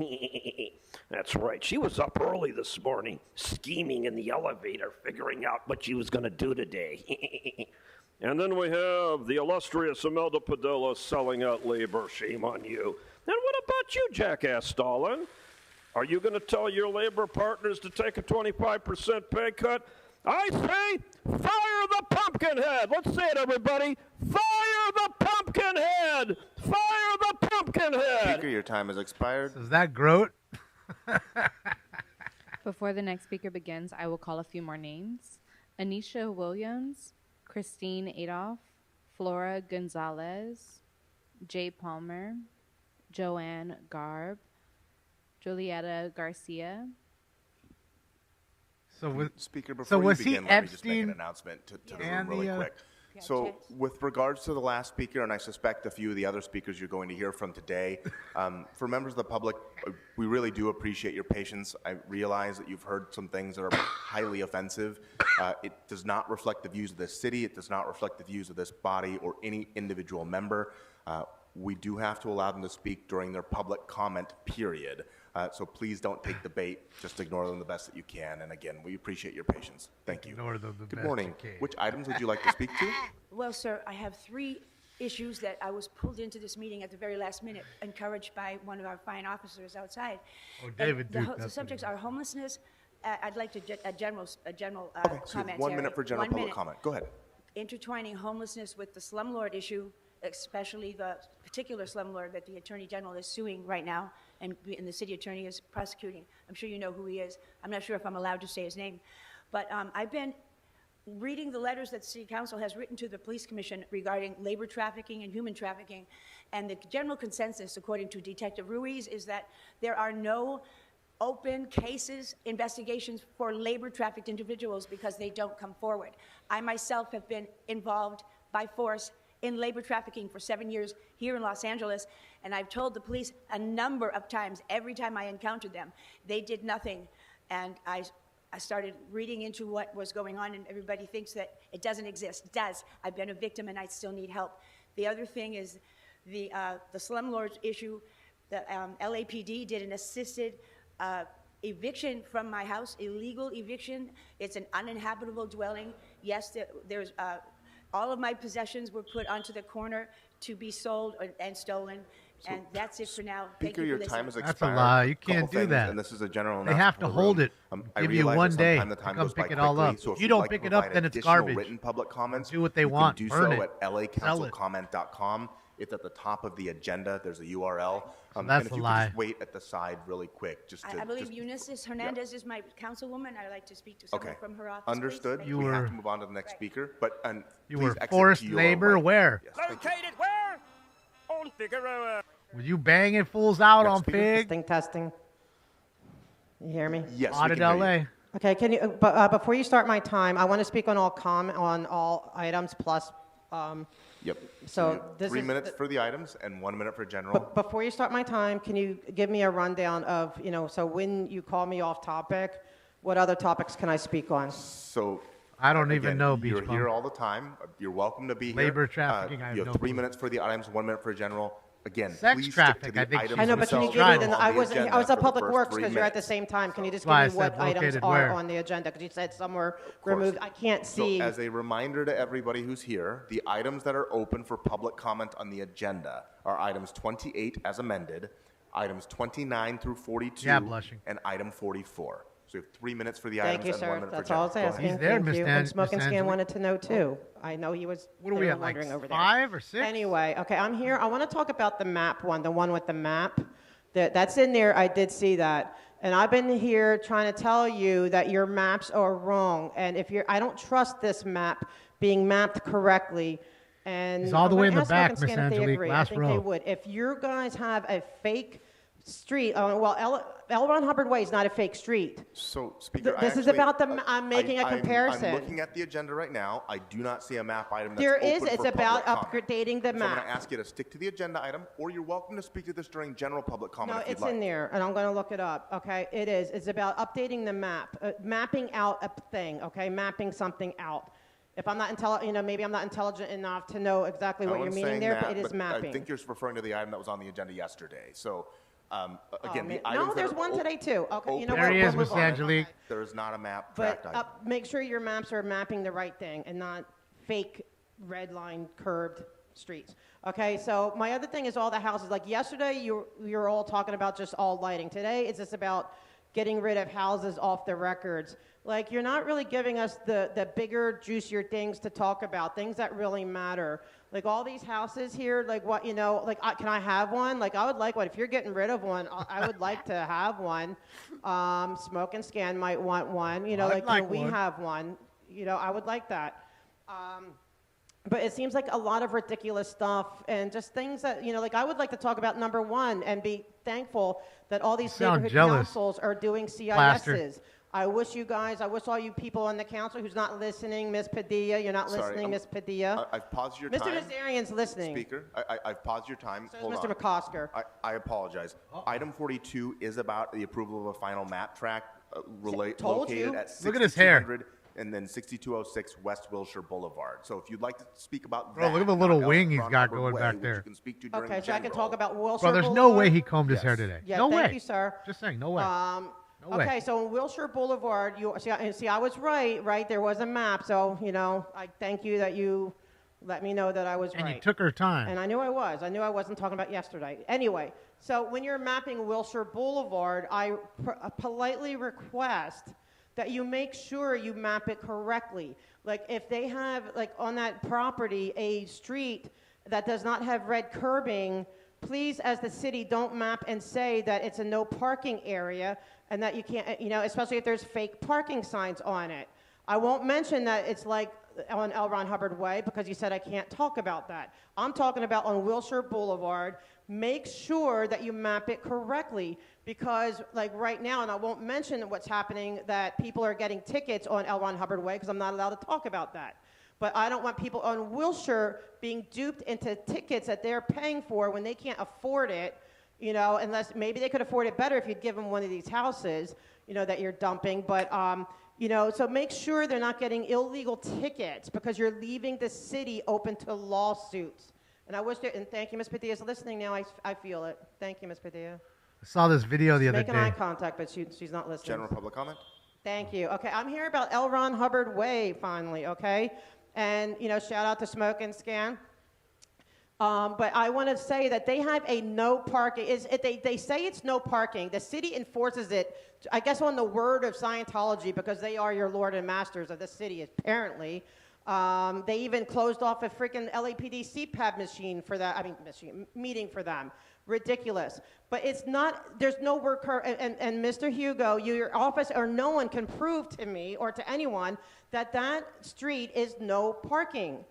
U: That's right. She was up early this morning, scheming in the elevator, figuring out what she was going to do today. And then we have the illustrious Imelda Padilla selling out labor. Shame on you. And what about you, jackass Stalin? Are you going to tell your labor partners to take a 25% pay cut? I say, fire the Pumpkinhead. Let's say it, everybody. Fire the Pumpkinhead. Fire the Pumpkinhead.
R: Speaker, your time has expired.
B: So is that Grote?
Q: Before the next speaker begins, I will call a few more names. Anisha Williams, Christine Adolph, Flora Gonzalez, Jay Palmer, Joanne Garb, Julieta Garcia.
B: So was,
R: Speaker, before
B: so was
R: you begin,
B: he
R: let me just make
B: Epstein
R: an announcement to the room
B: and
R: really
B: the,
R: quick. So with regards to the last speaker, and I suspect a few of the other speakers you're going to hear from today, for members of the public, we really do appreciate your patience. I realize that you've heard some things that are highly offensive. It does not reflect the views of this city. It does not reflect the views of this body or any individual member. We do have to allow them to speak during their public comment period. So please don't take the bait. Just ignore them the best that you can. And again, we appreciate your patience. Thank you.
B: Ignore them the
R: Good
B: best
R: morning.
B: you can.
R: Which items would you like to speak to?
S: Well, sir, I have 3 issues that I was pulled into this meeting at the very last minute, encouraged by one of our fine officers outside.
B: Oh, David
S: And
B: Duke,
S: the
B: that's
S: subjects are homelessness. I'd like to a general
R: Okay, so
S: comment.
R: 1 minute for general
S: 1
R: public
S: minute.
R: comment. Go ahead.
S: Intertwining homelessness with the slumlord issue, especially the particular slumlord that the Attorney General is suing right now, and the city attorney is prosecuting. I'm sure you know who he is. I'm not sure if I'm allowed to say his name. But I've been reading the letters that City Council has written to the Police Commission regarding labor trafficking and human trafficking, and the general consensus, according to Detective Ruiz, is that there are no open cases, investigations for labor trafficked individuals because they don't come forward. I myself have been involved by force in labor trafficking for 7 years here in Los Angeles, and I've told the police a number of times, every time I encountered them, they did nothing. And I started reading into what was going on, and everybody thinks that it doesn't exist. It does. I've been a victim, and I still need help. The other thing is the slumlords issue. The LAPD did an assisted eviction from my house, illegal eviction. It's an uninhabitable dwelling. Yes, there's all of my possessions were put onto the corner to be sold and stolen, and that's it for now. Thank
R: Speaker,
S: you
R: your
S: for
R: time has
S: listening.
B: That's a
R: expired.
B: lie. You
R: Couple
B: can't do
R: things,
B: that.
R: And this is a general
B: They have
R: announcement
B: to
R: for the
B: hold
R: room.
B: it.
R: I
B: Give you
R: realize
B: one
R: that
B: day
R: sometime the
B: to
R: time
B: come
R: goes by
B: pick it all
R: quickly,
B: up.
R: so
B: If
R: if
B: you
R: you'd
B: don't
R: like to
B: pick it up,
R: provide
B: then it's
R: additional
B: garbage.
R: written public comments,
B: Do what they
R: you
B: want.
R: can do
B: Burn
R: so
B: it.
R: at
B: Sell it.
R: lacouncilcomment.com. It's at the top of the agenda. There's a URL.
B: that's
R: and if
B: a
R: you
B: lie.
R: could just wait at the side really quick. Just to,
S: I believe
R: just,
S: Eunice Hernandez is my councilwoman. I'd like to speak to someone
R: Okay.
S: from her office.
R: Understood.
S: Please.
R: We have to move on to the next speaker. But
B: You
R: please
B: were
R: exit
B: forced
R: to your
B: labor
R: right.
B: where?
R: Yes, thank you.
U: Located where? On Figueroa.
B: Were you banging fools out
R: Next
B: on
R: speaker.
B: Fig?
E: Testing. You hear me?
R: Yes, we
B: Audit
R: can hear you.
B: LA.
E: Okay, can you, but before you start my time, I want to speak on all items plus,
R: Yep.
E: so
R: you have
E: this
R: 3
E: is
R: minutes
E: the-
R: for the items and 1 minute for general.
E: but before you start my time, can you give me a rundown of, so when you call me off topic, what other topics can I speak on?
R: So
B: I don't even
R: again,
B: know, Beach
R: You're here
B: Bum.
R: all the time. You're welcome to be here.
B: Labor trafficking, I have
R: You have
B: no
R: 3
B: clue.
R: minutes for the items, 1 minute for general. Again,
B: Sex
R: please
B: traffic,
R: stick to
B: I
R: the
B: think
R: items
E: I know, but can you
R: themselves
E: give me,
R: on
E: I
R: the
E: was
R: agenda
E: at
R: for the
E: Public
R: first
E: Works
R: 3
E: because you're at the
R: minutes.
E: same time. Can you just
B: That's why I
E: give me what
B: said
E: items
B: located
E: are
B: where.
E: on the agenda? Because you said some were
R: course.
E: removed. I can't see.
R: So as a reminder to everybody who's here, the items that are open for public comment on the agenda are items 28 as amended, items 29 through 42,
B: Yeah, blushing.
R: and item 44. So we have 3 minutes for the
E: Thank
R: items
E: you,
R: and
E: sir.
R: 1 minute
E: That's
R: for
E: all I was
R: Jen. Go
E: asking.
R: ahead.
B: He's there,
E: Thank
B: Miss
E: you.
B: Dan-
E: And Smoke and
B: Miss
E: Scan
B: Angelique.
E: wanted to know too. I know he was.
B: What are
E: they
B: we
E: were
B: at, like
E: wondering over there.
B: 5 or 6?
E: Anyway, okay, I'm here. I want to talk about the map one, the one with the map. That's in there. I did see that. And I've been here trying to tell you that your maps are wrong. And if I don't trust this map being mapped correctly. And
B: He's all the
E: I'm
B: way
E: gonna
B: in the
E: ask Smoke
B: back,
E: and
B: Miss
E: Scan if they
B: Angelique,
E: agree.
B: last
E: I think
B: row.
E: they would. If you guys have a fake street, L. Ron Hubbard Way is not a fake street.
R: So, Speaker,
E: This is about the. I'm making a comparison.
R: I'm looking at the agenda right now. I do not see a map item that's
E: There
R: open
E: is.
R: for
E: It's about
R: public comment.
E: updating the
R: So I'm
E: map.
R: going to ask you to stick to the agenda item, or you're welcome to speak to this during general public comment
E: No,
R: if you'd
E: it's
R: like.
E: in there, and I'm going to look it up. Okay, it is. It's about updating the map, mapping out a thing. Okay, mapping something out. If I'm not maybe I'm not intelligent enough to know exactly what
R: No
E: you're
R: one's
E: meaning
R: saying
E: there,
R: that,
E: but it is mapping.
R: I think you're referring to the item that was on the agenda yesterday. So, again, the
E: no,
R: items that
E: there's
R: are
E: one today too. Okay, you know
B: There
E: what?
B: he
E: We'll
B: is,
E: move
B: Miss
E: on.
B: Angelique.
R: There is not a map
E: But
R: tracked item.
E: make sure your maps are mapping the right thing and not fake red line curved streets. Okay, so my other thing is all the houses. Like yesterday, you're all talking about just all lighting. Today, it's just about getting rid of houses off the records. Like, you're not really giving us the bigger, juicier things to talk about, things that really matter. Like, all these houses here, like, what, can I have one? Like, I would like one. If you're getting rid of one, I would like to have one. Smoke and Scan might want one. Can we have one? I would like that. But it seems like a lot of ridiculous stuff and just things that, I would like to talk about number one and be thankful that all these neighborhood councils are doing CISs. I wish all you people on the council who's not listening, Ms. Padilla, you're not listening, Ms. Padilla.
R: I've paused your
E: Mr.
R: time.
E: Nazarian's listening.
R: Speaker, I've paused your time.
E: So is
R: Hold
E: Mr.
R: on.
E: McCosker.
R: I apologize. Item 42 is about the approval of a final map track located at
B: Look at his hair.
R: 6200 and then 6206 West Wilshire Boulevard. So if you'd like to speak about
B: Bro,
R: that,
B: look at the little
R: not
B: wing he's
R: Ron
B: got
R: Hubbard
B: going
R: Way,
B: back
R: which
B: there.
R: you can speak to during
E: Okay, so I can
R: general.
E: talk about Wilshire
B: Bro, there's no
E: Boulevard?
B: way he combed his hair today.
E: Yeah,
B: no
E: thank
B: way.
E: you, sir.
B: Just saying, no way. No
E: Okay,
B: way.
E: so in Wilshire Boulevard, see, I was right? There was a map, so, I thank you that you let me know that I was right.
B: And you took her time.
E: And I knew I was. I knew I wasn't talking about yesterday. Anyway, so when you're mapping Wilshire Boulevard, I politely request that you make sure you map it correctly. Like, if they have, like, on that property, a street that does not have red curbing, please, as the city, don't map and say that it's a no parking area and that you can't, especially if there's fake parking signs on it. I won't mention that it's like on L. Ron Hubbard Way because you said I can't talk about that. I'm talking about on Wilshire Boulevard. Make sure that you map it correctly because, like, right now, and I won't mention what's happening, that people are getting tickets on L. Ron Hubbard Way because I'm not allowed to talk about that. But I don't want people on Wilshire being duped into tickets that they're paying for when they can't afford it, unless maybe they could afford it better if you'd give them one of these houses, that you're dumping. But, so make sure they're not getting illegal tickets because you're leaving the city open to lawsuits. And I wish and thank you, Ms. Padilla's listening now. I feel it. Thank you, Ms. Padilla.
B: I saw this video the other
E: Making
B: day.
E: eye contact, but she's not listening.
R: General public comment?
E: Thank you. Okay, I'm here about L. Ron Hubbard Way, finally, okay? And, shout out to Smoke and Scan. But I want to say that they have a no parking. They say it's no parking. The city enforces it, I guess, on the word of Scientology because they are your lord and masters of the city, apparently. They even closed off a freaking LAPD CPAP machine for that. Meeting for them. Ridiculous. But it's not, there's no work, and Mr. Hugo, your office, or no one can prove to me or to anyone that street is no parking.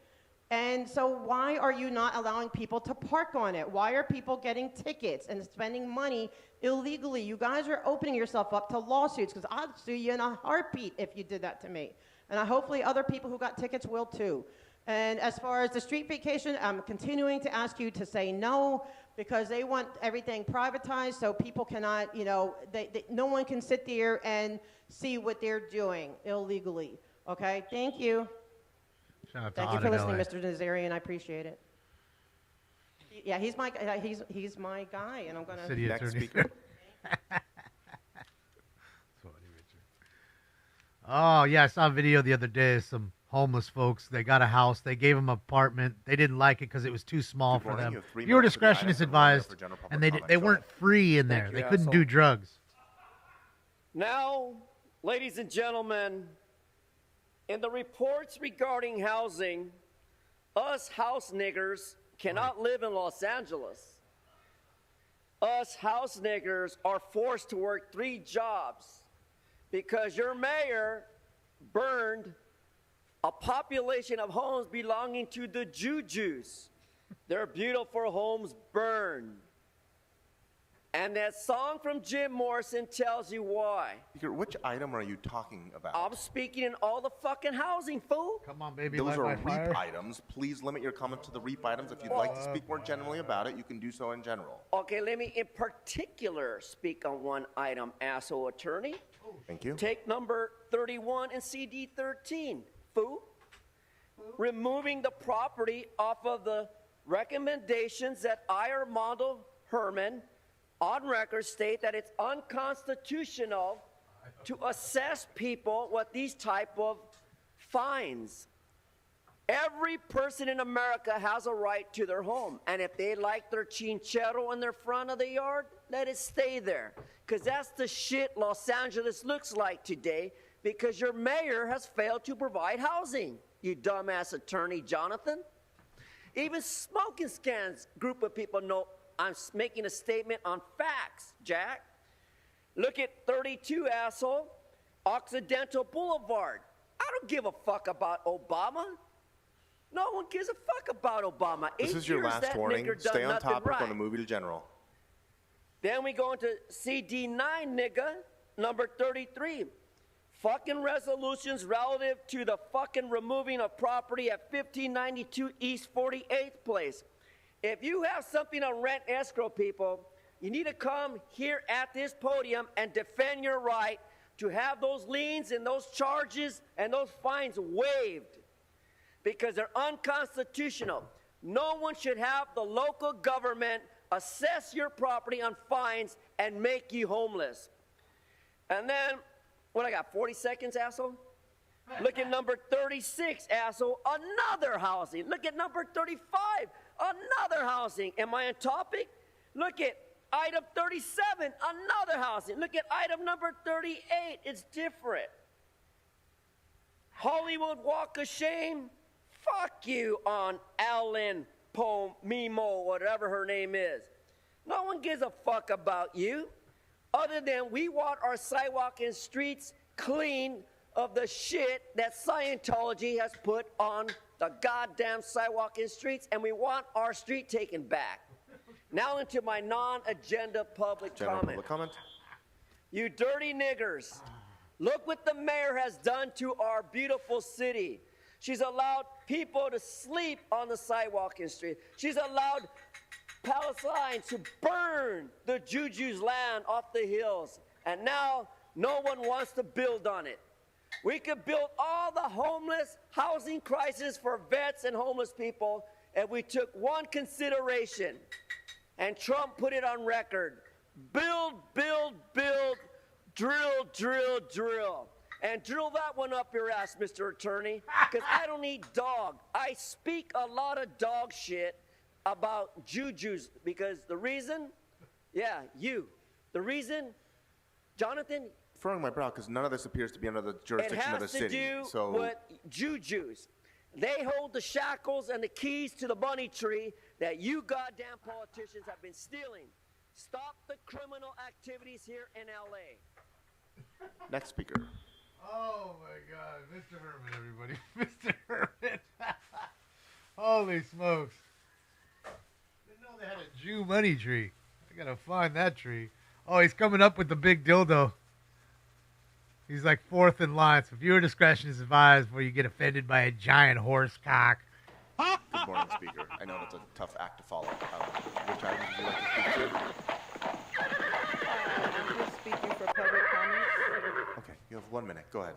E: And so why are you not allowing people to park on it? Why are people getting tickets and spending money illegally? You guys are opening yourself up to lawsuits because I'd sue you in a heartbeat if you did that to me. And hopefully other people who got tickets will too. And as far as the street vacation, I'm continuing to ask you to say no because they want everything privatized so people cannot, no one can sit there and see what they're doing illegally. Okay, thank you. Thank you for listening, Mr. Nazarian. I appreciate it. Yeah, he's my guy, and I'm gonna.
B: City
R: Next
B: attorney.
R: speaker.
B: Oh yeah, I saw a video the other day of some homeless folks. They got a house. They gave them an apartment. They didn't like it because it was too small for
R: morning.
B: them.
R: You have 3
B: Viewer
R: minutes for the
B: discretion
R: item
B: is
R: and 1 minute
B: advised,
R: for general public
B: and they
R: comment.
B: they
R: Go
B: weren't
R: ahead.
B: free in there.
U: Thank
B: They
U: you,
B: couldn't
U: asshole.
B: do drugs.
U: Now, ladies and gentlemen, in the reports regarding housing, us house niggers cannot live in Los Angeles. Us house niggers are forced to work 3 jobs because your mayor burned a population of homes belonging to the Jujus. Their beautiful homes burned. And that song from Jim Morrison tells you why.
R: Speaker, which item are you talking about?
U: I'm speaking in all the fucking housing, fool.
B: Come on, baby.
R: Those
B: light
R: are
B: my fire.
R: REAP items. Please limit your comments to the REAP items. If you'd like to speak more generally about it, you can do so in general.
U: Okay, let me in particular speak on one item, asshole attorney.
R: Thank you.
U: Take number 31 and CD 13, fool. Removing the property off of the recommendations that Armando Herman on record state that it's unconstitutional to assess people with these type of fines. Every person in America has a right to their home, and if they like their chinchero in their front of the yard, let it stay there, because that's the shit Los Angeles looks like today, because your mayor has failed to provide housing, you dumbass attorney Jonathan. Even Smoking Scans group of people know I'm making a statement on facts, Jack. Look at 32, asshole. Occidental Boulevard. I don't give a fuck about Obama. No one gives a fuck about Obama.
R: This
U: 8
R: is your
U: years
R: last
U: that
R: warning.
U: nigger done
R: Stay on
U: nothing
R: topic
U: right.
R: on the movie to general.
U: Then we go into CD9, nigga, number 33. Fucking resolutions relative to the fucking removing of property at 1592 East 48th Place. If you have something on rent escrow, people, you need to come here at this podium and defend your right to have those liens and those charges and those fines waived because they're unconstitutional. No one should have the local government assess your property on fines and make you homeless. And then, what I got, 40 seconds, asshole? Look at number 36, asshole, another housing. Look at number 35, another housing. Am I on topic? Look at item 37, another housing. Look at item number 38, it's different. Hollywood Walk of Shame, fuck you on Ellen Mimo, whatever her name is. No one gives a fuck about you, other than we want our sidewalk and streets clean of the shit that Scientology has put on the goddamn sidewalk and streets, and we want our street taken back. Now into my non-agenda public comment. You dirty niggers, look what the mayor has done to our beautiful city. She's allowed people to sleep on the sidewalk and street. She's allowed Palestinians to burn the Juju's land off the hills. And now no one wants to build on it. We could build all the homeless housing crisis for vets and homeless people if we took one consideration. And Trump put it on record. Build, build, build, drill, drill, drill. And drill that one up your ass, Mr. Attorney, because I don't need dog. I speak a lot of dog shit about Jujus because the reason, the reason, Jonathan,
R: Furrowing my brow because none of this appears to be under the jurisdiction of the city.
U: It has to do with Jujus. They hold the shackles and the keys to the money tree that you goddamn politicians have been stealing. Stop the criminal activities here in L.A.
R: Next speaker.
B: Oh my God, Mr. Herman, everybody, Mr. Herman. Holy smokes! Didn't know they had a Jew money tree. I gotta find that tree. Oh, he's coming up with the big dildo. He's like fourth in line, so viewer discretion is advised before you get offended by a giant horse cock.
R: Good morning, Speaker. I know that's a tough act to follow. Which item would you like to speak to?
J: I'm just speaking for public comment.
R: Okay, you have 1 minute. Go ahead.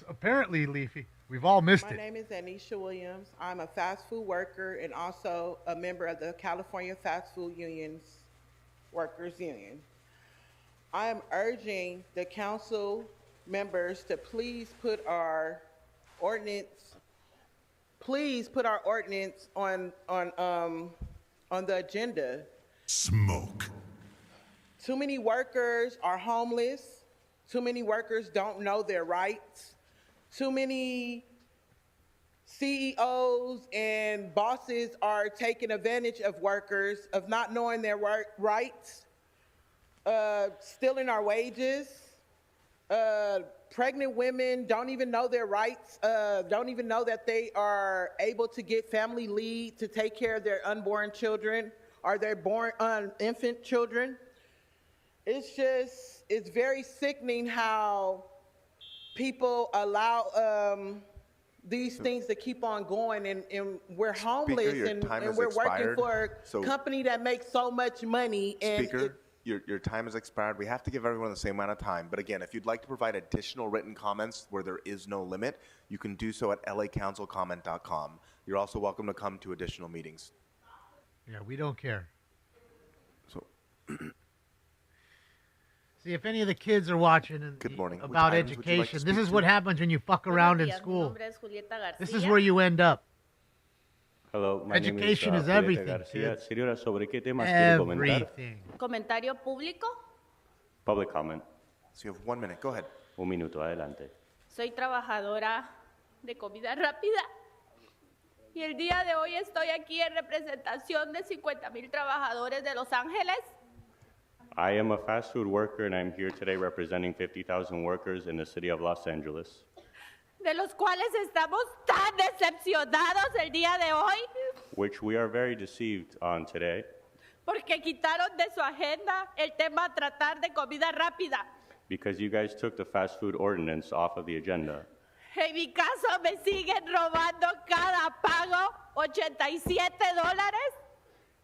B: Apparently, Leafy, we've all missed
J: My
B: it.
J: name is Anisha Williams. I'm a fast food worker and also a member of the California Fast Food Union's Workers Union. I am urging the council members to please put our ordinance on the agenda.
A: Smoke.
J: Too many workers are homeless. Too many workers don't know their rights. Too many CEOs and bosses are taking advantage of workers, of not knowing their rights, stealing our wages. Pregnant women don't even know their rights, don't even know that they are able to get family leave to take care of their unborn children or their infant children. It's very sickening how people allow these things to keep on going, and we're homeless,
R: your
J: and
R: time has
J: we're working
R: expired,
J: for
R: so-
J: a company that makes so much money. And
R: Speaker, your time has expired. We have to give everyone the same amount of time. But again, if you'd like to provide additional written comments where there is no limit, you can do so at lacouncilcomment.com. You're also welcome to come to additional meetings.
B: Yeah, we don't care.
R: So,
B: see, if any of the kids are watching and
R: Good morning. Which
B: about
R: items would you like to
B: education, this
R: speak
B: is
R: to?
B: what happens when you fuck around in school. This is where you end up.
P: Hello, my
B: Education
P: name
B: is
P: Julieta
B: everything,
P: García.
B: kids.
P: Señora, ¿sobre qué temas quiere comentar?
B: Everything.
S: Comentario público.
P: Public comment.
R: So you have 1 minute. Go ahead.
P: Un minuto, adelante.
S: Soy trabajadora de comida rápida y el día de hoy estoy aquí en representación de 50,000 trabajadores de Los Ángeles.
P: I am a fast food worker and I'm here today representing 50,000 workers in the city of Los Angeles,
S: de los cuales estamos tan decepcionados el día de hoy
P: which we are very deceived on today
S: porque quitaron de su agenda el tema tratar de comida rápida.
P: because you guys took the fast food ordinance off of the agenda.
S: En mi caso me siguen robando cada pago $87.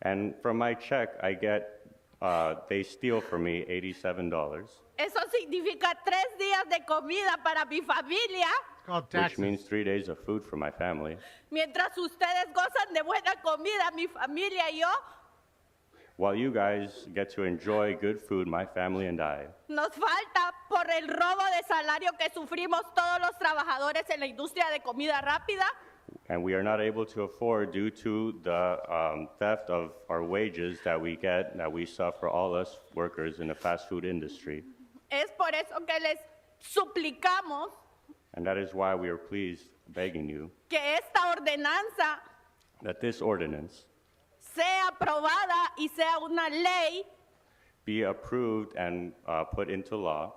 P: And from my check, I get, they steal from me $87,
S: Eso significa 3 días de comida para mi familia,
P: which means 3 days of food for my family.
S: mientras ustedes gozan de buena comida, mi familia y yo.
P: While you guys get to enjoy good food, my family and I,
S: Nos falta por el robo de salario que sufrimos todos los trabajadores en la industria de comida rápida.
P: and we are not able to afford due to the theft of our wages that we get, that we suffer, all us workers in the fast food industry.
S: Es por eso que les suplicamos
P: And that is why we are pleased, begging you,
S: que esta ordenanza
P: that this ordinance
S: sea aprobada y sea una ley
P: be approved and put into law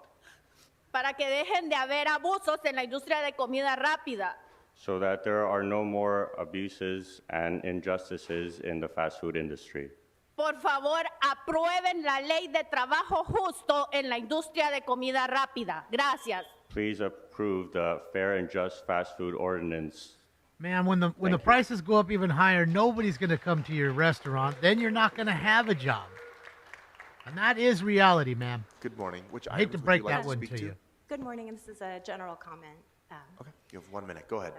S: para que dejen de haber abusos en la industria de comida rápida.
P: so that there are no more abuses and injustices in the fast food industry.
S: Por favor, aprueben la ley de trabajo justo en la industria de comida rápida. Gracias.
P: Please approve the fair and just fast food ordinance.
B: Man, when the prices go up even higher, nobody's going to come to your restaurant. Then you're not going to have a job. And that is reality, ma'am.
R: Good morning. Which
B: I hate to
R: items would
B: break
R: you like
B: that
R: to
B: one
R: speak
B: to you.
V: Good morning, and this is a general comment.
R: Okay, you have 1 minute. Go ahead.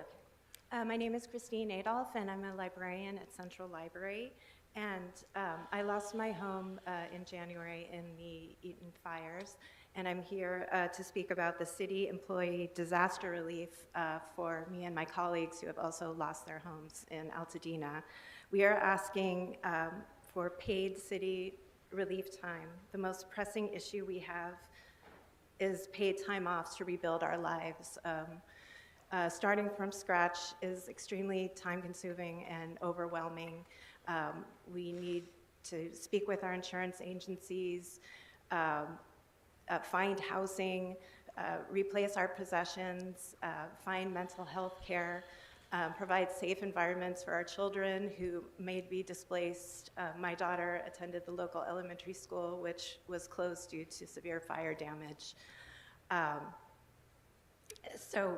V: My name is Christine Adolph, and I'm a librarian at Central Library. And I lost my home in January in the Eaton fires, and I'm here to speak about the city employee disaster relief for me and my colleagues who have also lost their homes in Altadena. We are asking for paid city relief time. The most pressing issue we have is paid time off to rebuild our lives. Starting from scratch is extremely time-consuming and overwhelming. We need to speak with our insurance agencies, find housing, replace our possessions, find mental health care, provide safe environments for our children who may be displaced. My daughter attended the local elementary school, which was closed due to severe fire damage. So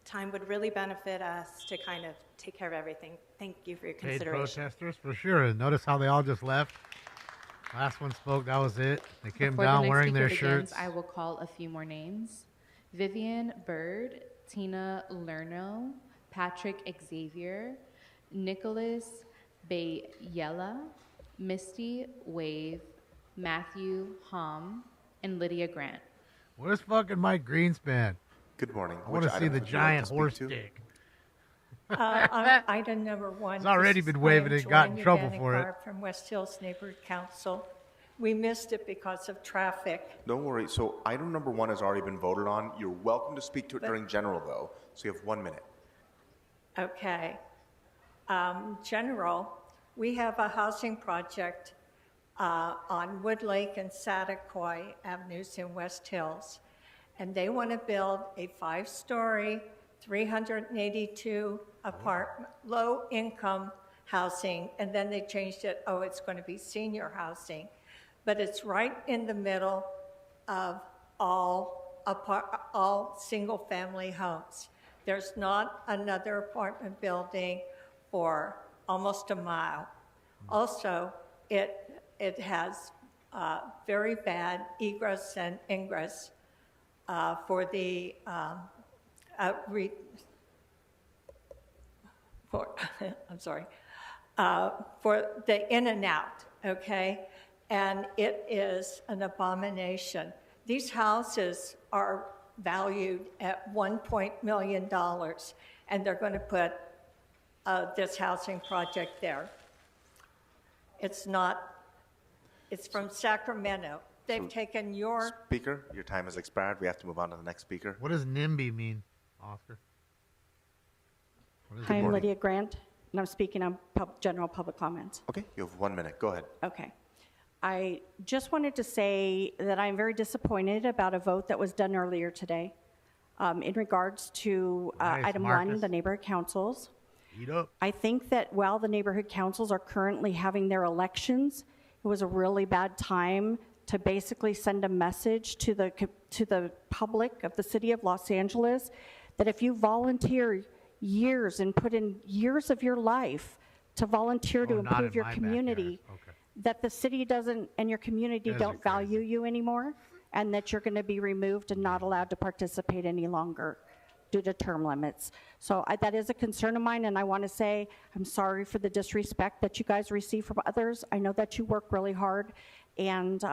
V: time would really benefit us to kind of take care of everything. Thank you for your
B: Paid
V: consideration.
B: protesters, for sure. And notice how they all just left. Last one spoke, that was it. They came
Q: Before
B: down
Q: the next
B: wearing their
Q: speaker begins,
B: shirts.
Q: I will call a few more names. Vivian Bird, Tina Lerno, Patrick Xavier, Nicholas Bayella, Misty Wave, Matthew Hom, and Lydia Grant.
B: Where's fucking Mike Greenspan?
R: Good morning.
B: I want to see the giant horse dick.
A: On item number 1.
B: It's already
A: this is
B: been waving
A: Brian
B: and got in
A: Joanne
B: trouble for it.
A: Uganikar from West Hills Neighborhood Council. We missed it because of traffic.
R: Don't worry. So item number 1 has already been voted on. You're welcome to speak to it during general, though. So you have 1 minute.
A: Okay. General, we have a housing project on Wood Lake and Satakoy Avenues in West Hills. And they want to build a 5-story, 382 apartment, low-income housing. And then they changed it, it's going to be senior housing. But it's right in the middle of all single-family homes. There's not another apartment building for almost a mile. Also, it has very bad egress and ingress for the for the in and out, okay? And it is an abomination. These houses are valued at $1 million, and they're going to put this housing project there. It's from Sacramento. They've taken your...
R: Speaker, your time has expired. We have to move on to the next speaker.
B: What does NIMBY mean, Oscar?
I: Hi, I'm Lydia Grant, and I'm speaking on general public comments.
R: Okay, you have 1 minute. Go ahead.
I: Okay. I just wanted to say that I'm very disappointed about a vote that was done earlier today in regards to
B: Nice,
I: item
B: Marcus.
I: 1, the neighborhood councils.
B: Eat up.
I: I think that while the neighborhood councils are currently having their elections, it was a really bad time to basically send a message to the public of the city of Los Angeles that if you volunteer years and put in years of your life to volunteer to
B: Oh, not
I: improve
B: in
I: your
B: my
I: community, that the city doesn't and your community
B: Those are
I: don't value you anymore, and that you're going to be removed and not allowed to participate any longer due to term limits. So that is a concern of mine, and I want to say I'm sorry for the disrespect that you guys receive from others. I know that you work really hard, and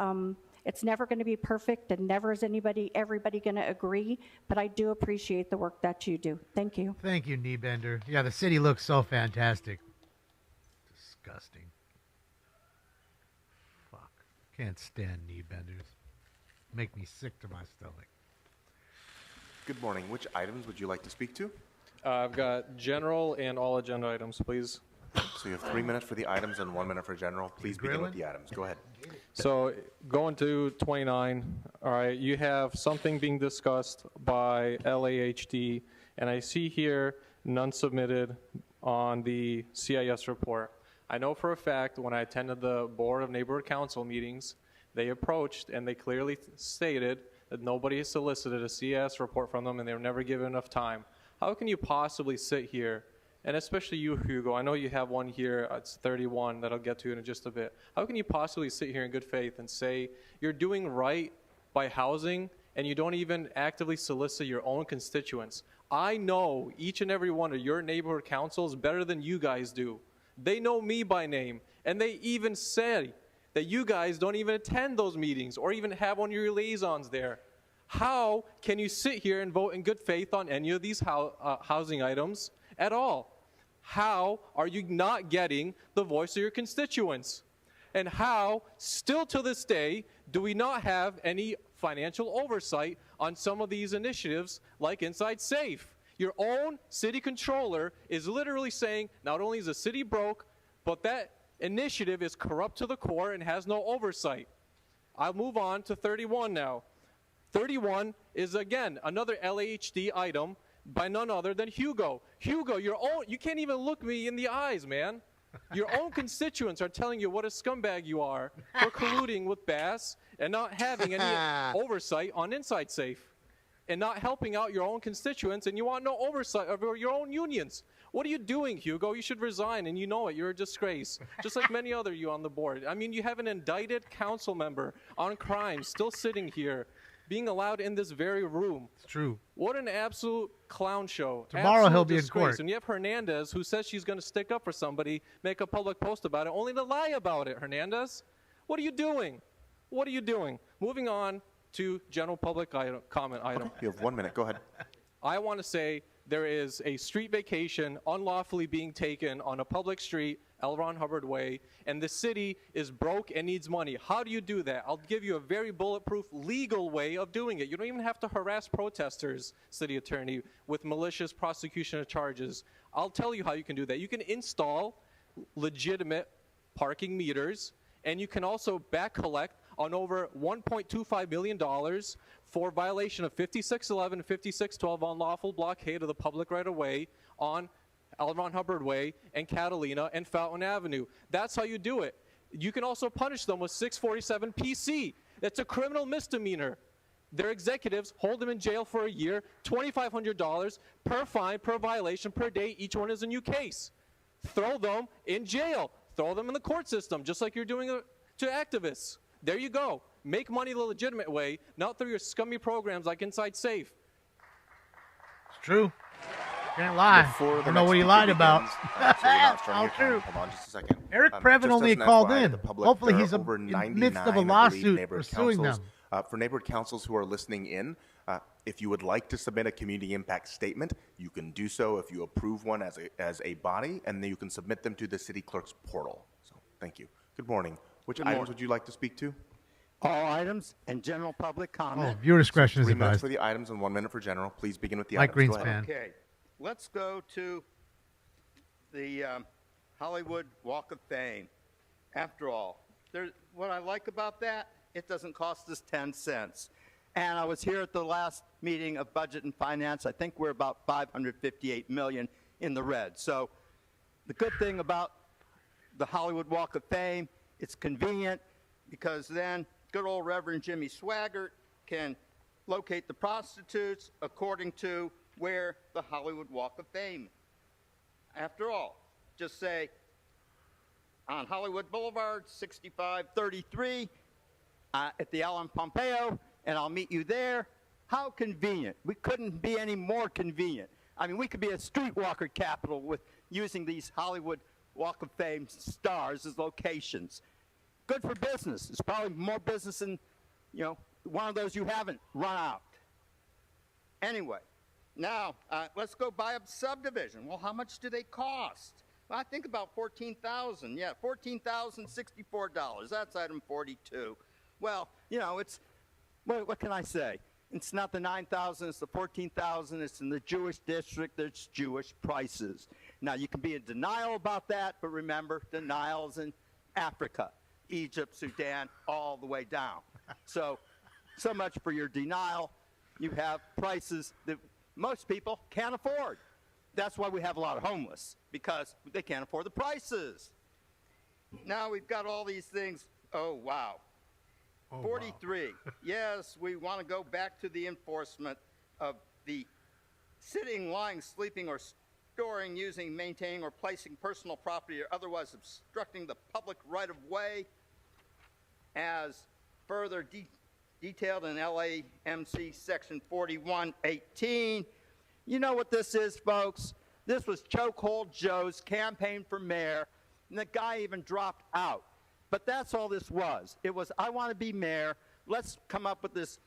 I: it's never going to be perfect, and never is everybody going to agree, but I do appreciate the work that you do. Thank you.
B: Thank you, Kneebender. Yeah, the city looks so fantastic. Disgusting. Fuck. Can't stand Kneebenders. Make me sick to my stomach.
R: Good morning. Which items would you like to speak to?
W: I've got general and all agenda items, please.
R: So you have 3 minutes for the items and 1 minute for general. Please begin with the items. Go ahead.
W: So going to 29, all right, you have something being discussed by LAHD, and I see here none submitted on the CIS report. I know for a fact when I attended the Board of Neighborhood Council meetings, they approached and they clearly stated that nobody has solicited a CIS report from them and they were never given enough time. How can you possibly sit here, and especially you, Hugo, I know you have one here, it's 31 that I'll get to in just a bit. How can you possibly sit here in good faith and say you're doing right by housing and you don't even actively solicit your own constituents? I know each and every one of your neighborhood councils better than you guys do. They know me by name, and they even say that you guys don't even attend those meetings or even have one of your liaisons there. How can you sit here and vote in good faith on any of these housing items at all? How are you not getting the voice of your constituents? And how, still to this day, do we not have any financial oversight on some of these initiatives like Inside Safe? Your own city controller is literally saying not only is the city broke, but that initiative is corrupt to the core and has no oversight. I'll move on to 31 now. 31 is, again, another LAHD item by none other than Hugo. Hugo, you can't even look me in the eyes, man. Your own constituents are telling you what a scumbag you are for colluding with Bass and not having any oversight on Inside Safe and not helping out your own constituents, and you want no oversight over your own unions. What are you doing, Hugo? You should resign, and you know it. You're a disgrace, just like many other you on the board. I mean, you have an indicted council member on crime still sitting here, being allowed in this very room.
B: It's true.
W: What an absolute clown show.
B: Tomorrow
W: Absolute
B: he'll be in
W: disgrace.
B: court.
W: And you have Hernandez, who says she's going to stick up for somebody, make a public post about it, only to lie about it, Hernandez. What are you doing? What are you doing? Moving on to general public comment item.
R: Okay, you have 1 minute. Go ahead.
W: I want to say there is a street vacation unlawfully being taken on a public street, L. Ron Hubbard Way, and the city is broke and needs money. How do you do that? I'll give you a very bulletproof legal way of doing it. You don't even have to harass protesters, city attorney, with malicious prosecution of charges. I'll tell you how you can do that. You can install legitimate parking meters, and you can also back collect on over $1.25 million for violation of 5611 and 5612 unlawful blockade of the public right-of-way on L. Ron Hubbard Way and Catalina and Fountain Avenue. That's how you do it. You can also punish them with 647 PC. That's a criminal misdemeanor. Their executives hold them in jail for a year, $2,500 per fine, per violation, per day. Each one is a new case. Throw them in jail. Throw them in the court system, just like you're doing to activists. There you go. Make money the legitimate way, not through your scummy programs like Inside Safe.
B: It's true. Can't lie. I don't know what he lied about.
R: All true. Hold on just a second.
B: Eric Previn
R: Just
B: only
R: as an
B: called
R: FYI,
B: in.
R: the public,
B: Hopefully
R: there
B: he's
R: are
B: in
R: over
B: the
R: 99,
B: midst of a
R: I believe,
B: lawsuit
R: neighborhood
B: pursuing
R: councils.
B: them.
R: For neighborhood councils who are listening in, if you would like to submit a community impact statement, you can do so if you approve one as a body, and then you can submit them to the city clerk's portal. So thank you. Good morning. Which
C: Good
R: items
C: morning.
R: would you like to speak to?
C: All items and general public comment.
B: Viewer discretion is
R: 3 minutes
B: advised.
R: for the items and 1 minute for general. Please begin with the
B: Mike
R: items. Go
B: Greenspan.
R: ahead.
C: Okay, let's go to the Hollywood Walk of Fame. After all, what I like about that, it doesn't cost us 10 cents. And I was here at the last meeting of Budget and Finance. I think we're about $558 million in the red. So the good thing about the Hollywood Walk of Fame, it's convenient because then good old Reverend Jimmy Swaggart can locate the prostitutes according to where the Hollywood Walk of Fame. After all, just say on Hollywood Boulevard, 6533 at the Allen Pompeo, and I'll meet you there. How convenient. We couldn't be any more convenient. I mean, we could be a streetwalker capital with using these Hollywood Walk of Fame stars as locations. Good for business. It's probably more business than, one of those you haven't run out. Anyway, now let's go buy a subdivision. Well, how much do they cost? Well, I think about $14,000. Yeah, $14,064. That's item 42. Well, it's, what can I say? It's not the 9,000, it's the 14,000. It's in the Jewish district. There's Jewish prices. Now, you can be in denial about that, but remember, denial's in Africa, Egypt, Sudan, all the way down. So much for your denial. You have prices that most people can't afford. That's why we have a lot of homeless, because they can't afford the prices. Now we've got all these things. Oh, wow. 43. Wow. Yes, we want to go back to the enforcement of the sitting, lying, sleeping, or storing, using, maintaining, or placing personal property or otherwise obstructing the public right-of-way as further detailed in LAMC Section 4118. You know what this is, folks? This was Chokehold Joe's campaign for mayor, and the guy even dropped out. But that's all this was. It was, I want to be mayor. Let's come up with this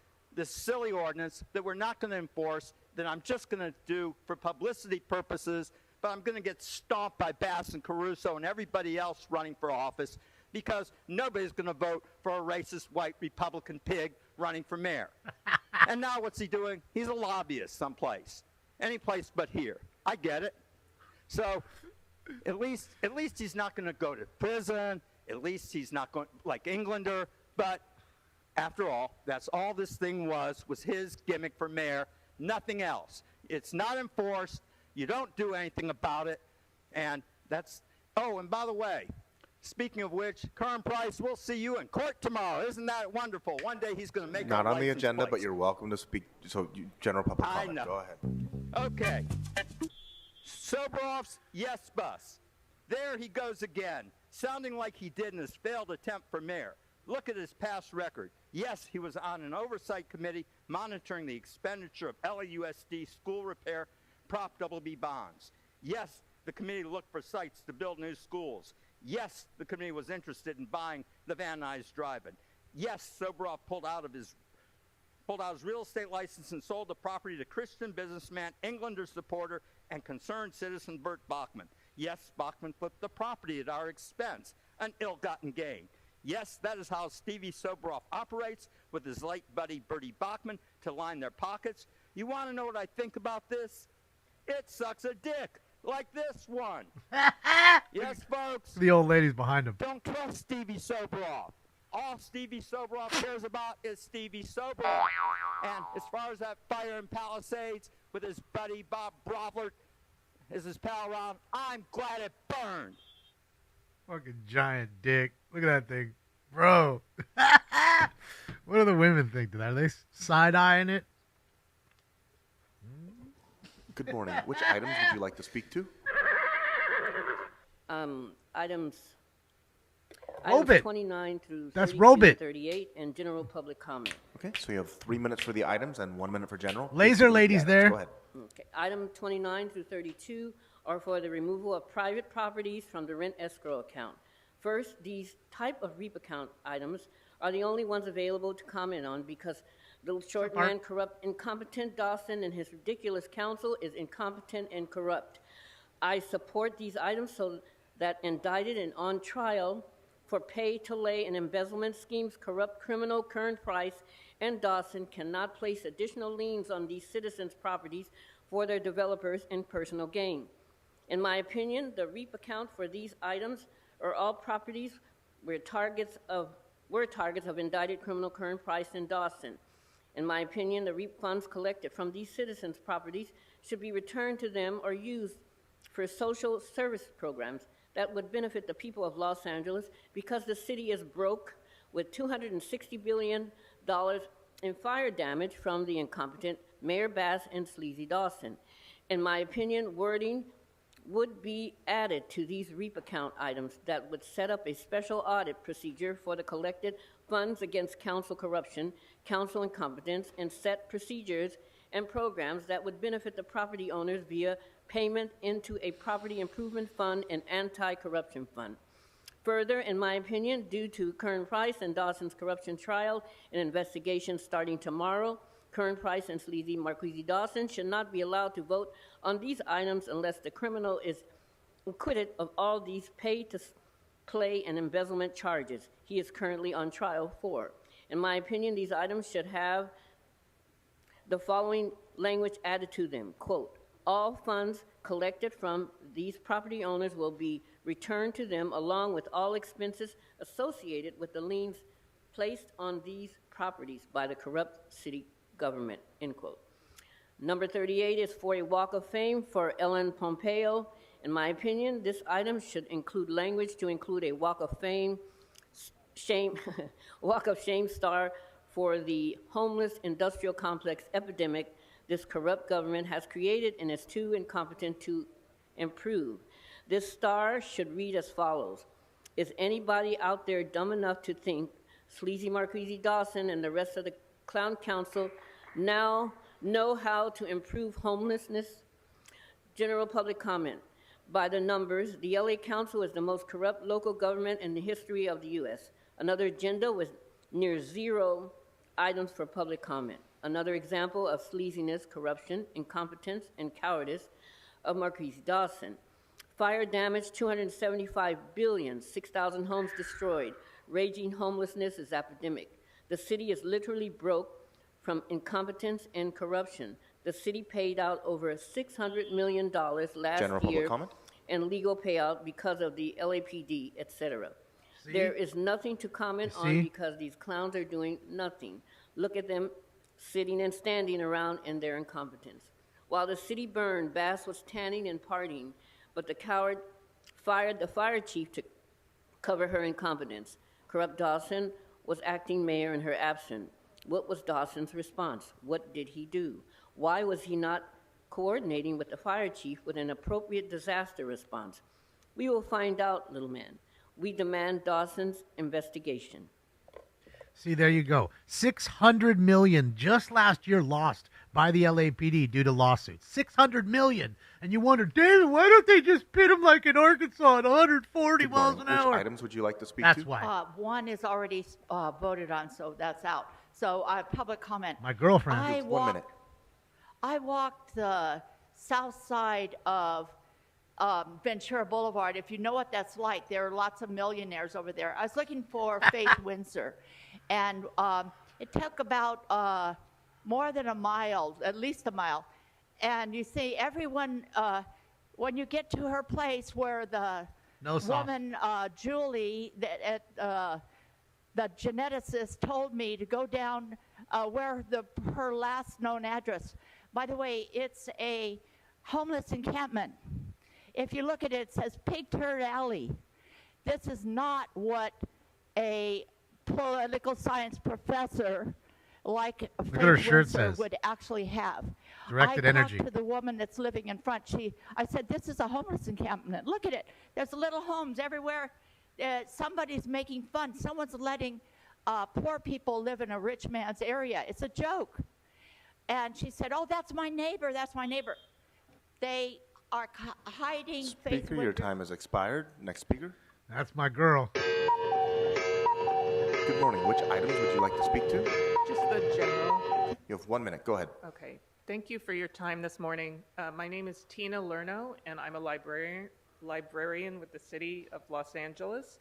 C: silly ordinance that we're not going to enforce, that I'm just going to do for publicity purposes, but I'm going to get stomped by Bass and Caruso and everybody else running for office because nobody's going to vote for a racist white Republican pig running for mayor. And now what's he doing? He's a lobbyist someplace. Any place but here. I get it. So at least he's not going to go to prison. At least he's not going like Englander. But after all, that's all this thing was his gimmick for mayor, nothing else. It's not enforced. You don't do anything about it. And that's, oh, and by the way, speaking of which, Curran Price, we'll see you in court tomorrow. Isn't that wonderful? One day he's going to make
R: Not
C: our
R: on the
C: license
R: agenda,
C: plates.
R: but you're welcome to speak. So, general public
C: I
R: comment.
C: know.
R: Go ahead.
C: Okay. Soboroff's Yes Bus. There he goes again, sounding like he did in his failed attempt for mayor. Look at his past record. Yes, he was on an oversight committee monitoring the expenditure of LAUSD school repair Prop Blvd bonds. Yes, the committee looked for sites to build new schools. Yes, the committee was interested in buying the Van Nuys Drive-In. Yes, Soboroff pulled out of his pulled out his real estate license and sold the property to Christian businessman, Englander supporter, and concerned citizen Bert Bachman. Yes, Bachman flipped the property at our expense, an ill-gotten gain. Yes, that is how Stevie Soboroff operates with his late buddy Bertie Bachman to line their pockets. You want to know what I think about this? It sucks a dick, like this one. Yes, folks.
B: The old ladies behind him.
C: Don't trust Stevie Soboroff. All Stevie Soboroff cares about is Stevie Soboroff. And as far as that fire in Palisades with his buddy Bob Brovler as his pal around, I'm glad it burned.
B: Fucking giant dick. Look at that thing. Bro. What do the women think? Are they side-eyeing it?
R: Good morning. Which items would you like to speak to?
H: Items
B: Robit.
H: 29 through
B: That's
H: 32,
B: Robit.
H: 38, and general public comment.
R: Okay, so you have 3 minutes for the items and 1 minute for general.
B: Laser
R: Please
B: ladies
R: yeah,
B: there.
R: Go ahead.
H: Okay. Item 29 through 32 are for the removal of private properties from the rent escrow account. First, these type of REAP account items are the only ones available to comment on because the short man, corrupt, incompetent Dawson and his ridiculous counsel is incompetent and corrupt. I support these items so that indicted and on trial for pay-to-lay and embezzlement schemes, corrupt criminal Kern Price and Dawson cannot place additional liens on these citizens' properties for their developers and personal gain. In my opinion, the REAP account for these items are all properties were targets of indicted criminal Kern Price and Dawson. In my opinion, the REAP funds collected from these citizens' properties should be returned to them or used for social service programs that would benefit the people of Los Angeles because the city is broke with $260 billion in fire damage from the incompetent Mayor Bass and Sleazy Dawson. In my opinion, wording would be added to these REAP account items that would set up a special audit procedure for the collected funds against council corruption, council incompetence, and set procedures and programs that would benefit the property owners via payment into a property improvement fund and anti-corruption fund. Further, in my opinion, due to Kern Price and Dawson's corruption trial and investigation starting tomorrow, Kern Price and Sleazy Marquise Dawson should not be allowed to vote on these items unless the criminal is acquitted of all these pay-to-play and embezzlement charges he is currently on trial for. In my opinion, these items should have the following language added to them, quote, all funds collected from these property owners will be returned to them along with all expenses associated with the liens placed on these properties by the corrupt city government, end quote. Number 38 is for a walk of fame for Ellen Pompeo. In my opinion, this item should include language to include a walk of fame, walk of shame star for the homeless industrial complex epidemic this corrupt government has created and is too incompetent to improve. This star should read as follows. Is anybody out there dumb enough to think Sleazy Marquise Dawson and the rest of the Clown Council now know how to improve homelessness? General public comment. By the numbers, the LA Council is the most corrupt local government in the history of the U.S. Another agenda with near zero items for public comment. Another example of sleaziness, corruption, incompetence, and cowardice of Marquise Dawson. Fire damage, $275 billion, 6,000 homes destroyed. Raging homelessness is epidemic. The city is literally broke from incompetence and corruption. The city paid out over $600 million last
R: General public
H: year
R: comment?
H: and legal payout because of the LAPD, etc. There is nothing to comment on because these clowns are doing nothing. Look at them sitting and standing around in their incompetence. While the city burned, Bass was tanning and partying, but the coward fired the fire chief to cover her incompetence. Corrupt Dawson was acting mayor in her absence. What was Dawson's response? What did he do? Why was he not coordinating with the fire chief with an appropriate disaster response? We will find out, little man. We demand Dawson's investigation.
B: See, there you go. $600 million just last year lost by the LAPD due to lawsuits. $600 million. And you wonder, David, why don't they just pit them like in Arkansas at 140 miles an hour?
R: Which items would you like to speak
B: That's
R: to?
B: why.
K: One is already voted on, so that's out.
F: So public comment.
B: My girlfriend.
F: One minute. I walked the south side of Ventura Boulevard. If you know what that's like, there are lots of millionaires over there. I was looking for Faith Windsor, and it took about more than a mile, at least a mile. And you see everyone, when you get to her place where the woman, Julie, the geneticist told me to go down where her last known address. By the way, it's a homeless encampment. If you look at it, it says Pig Turd Alley. This is not what a political science professor like Faith Windsor would actually have.
B: Directed energy.
F: I talked to the woman that's living in front. I said, this is a homeless encampment. Look at it. There's little homes everywhere. Somebody's making fun. Someone's letting poor people live in a rich man's area. It's a joke. And she said, oh, that's my neighbor. That's my neighbor. They are hiding.
R: Speaker, your time has expired. Next speaker.
B: That's my girl.
R: Good morning. Which items would you like to speak to?
K: Just the general.
R: You have 1 minute. Go ahead.
K: Okay. Thank you for your time this morning. My name is Tina Lerno, and I'm a librarian with the City of Los Angeles.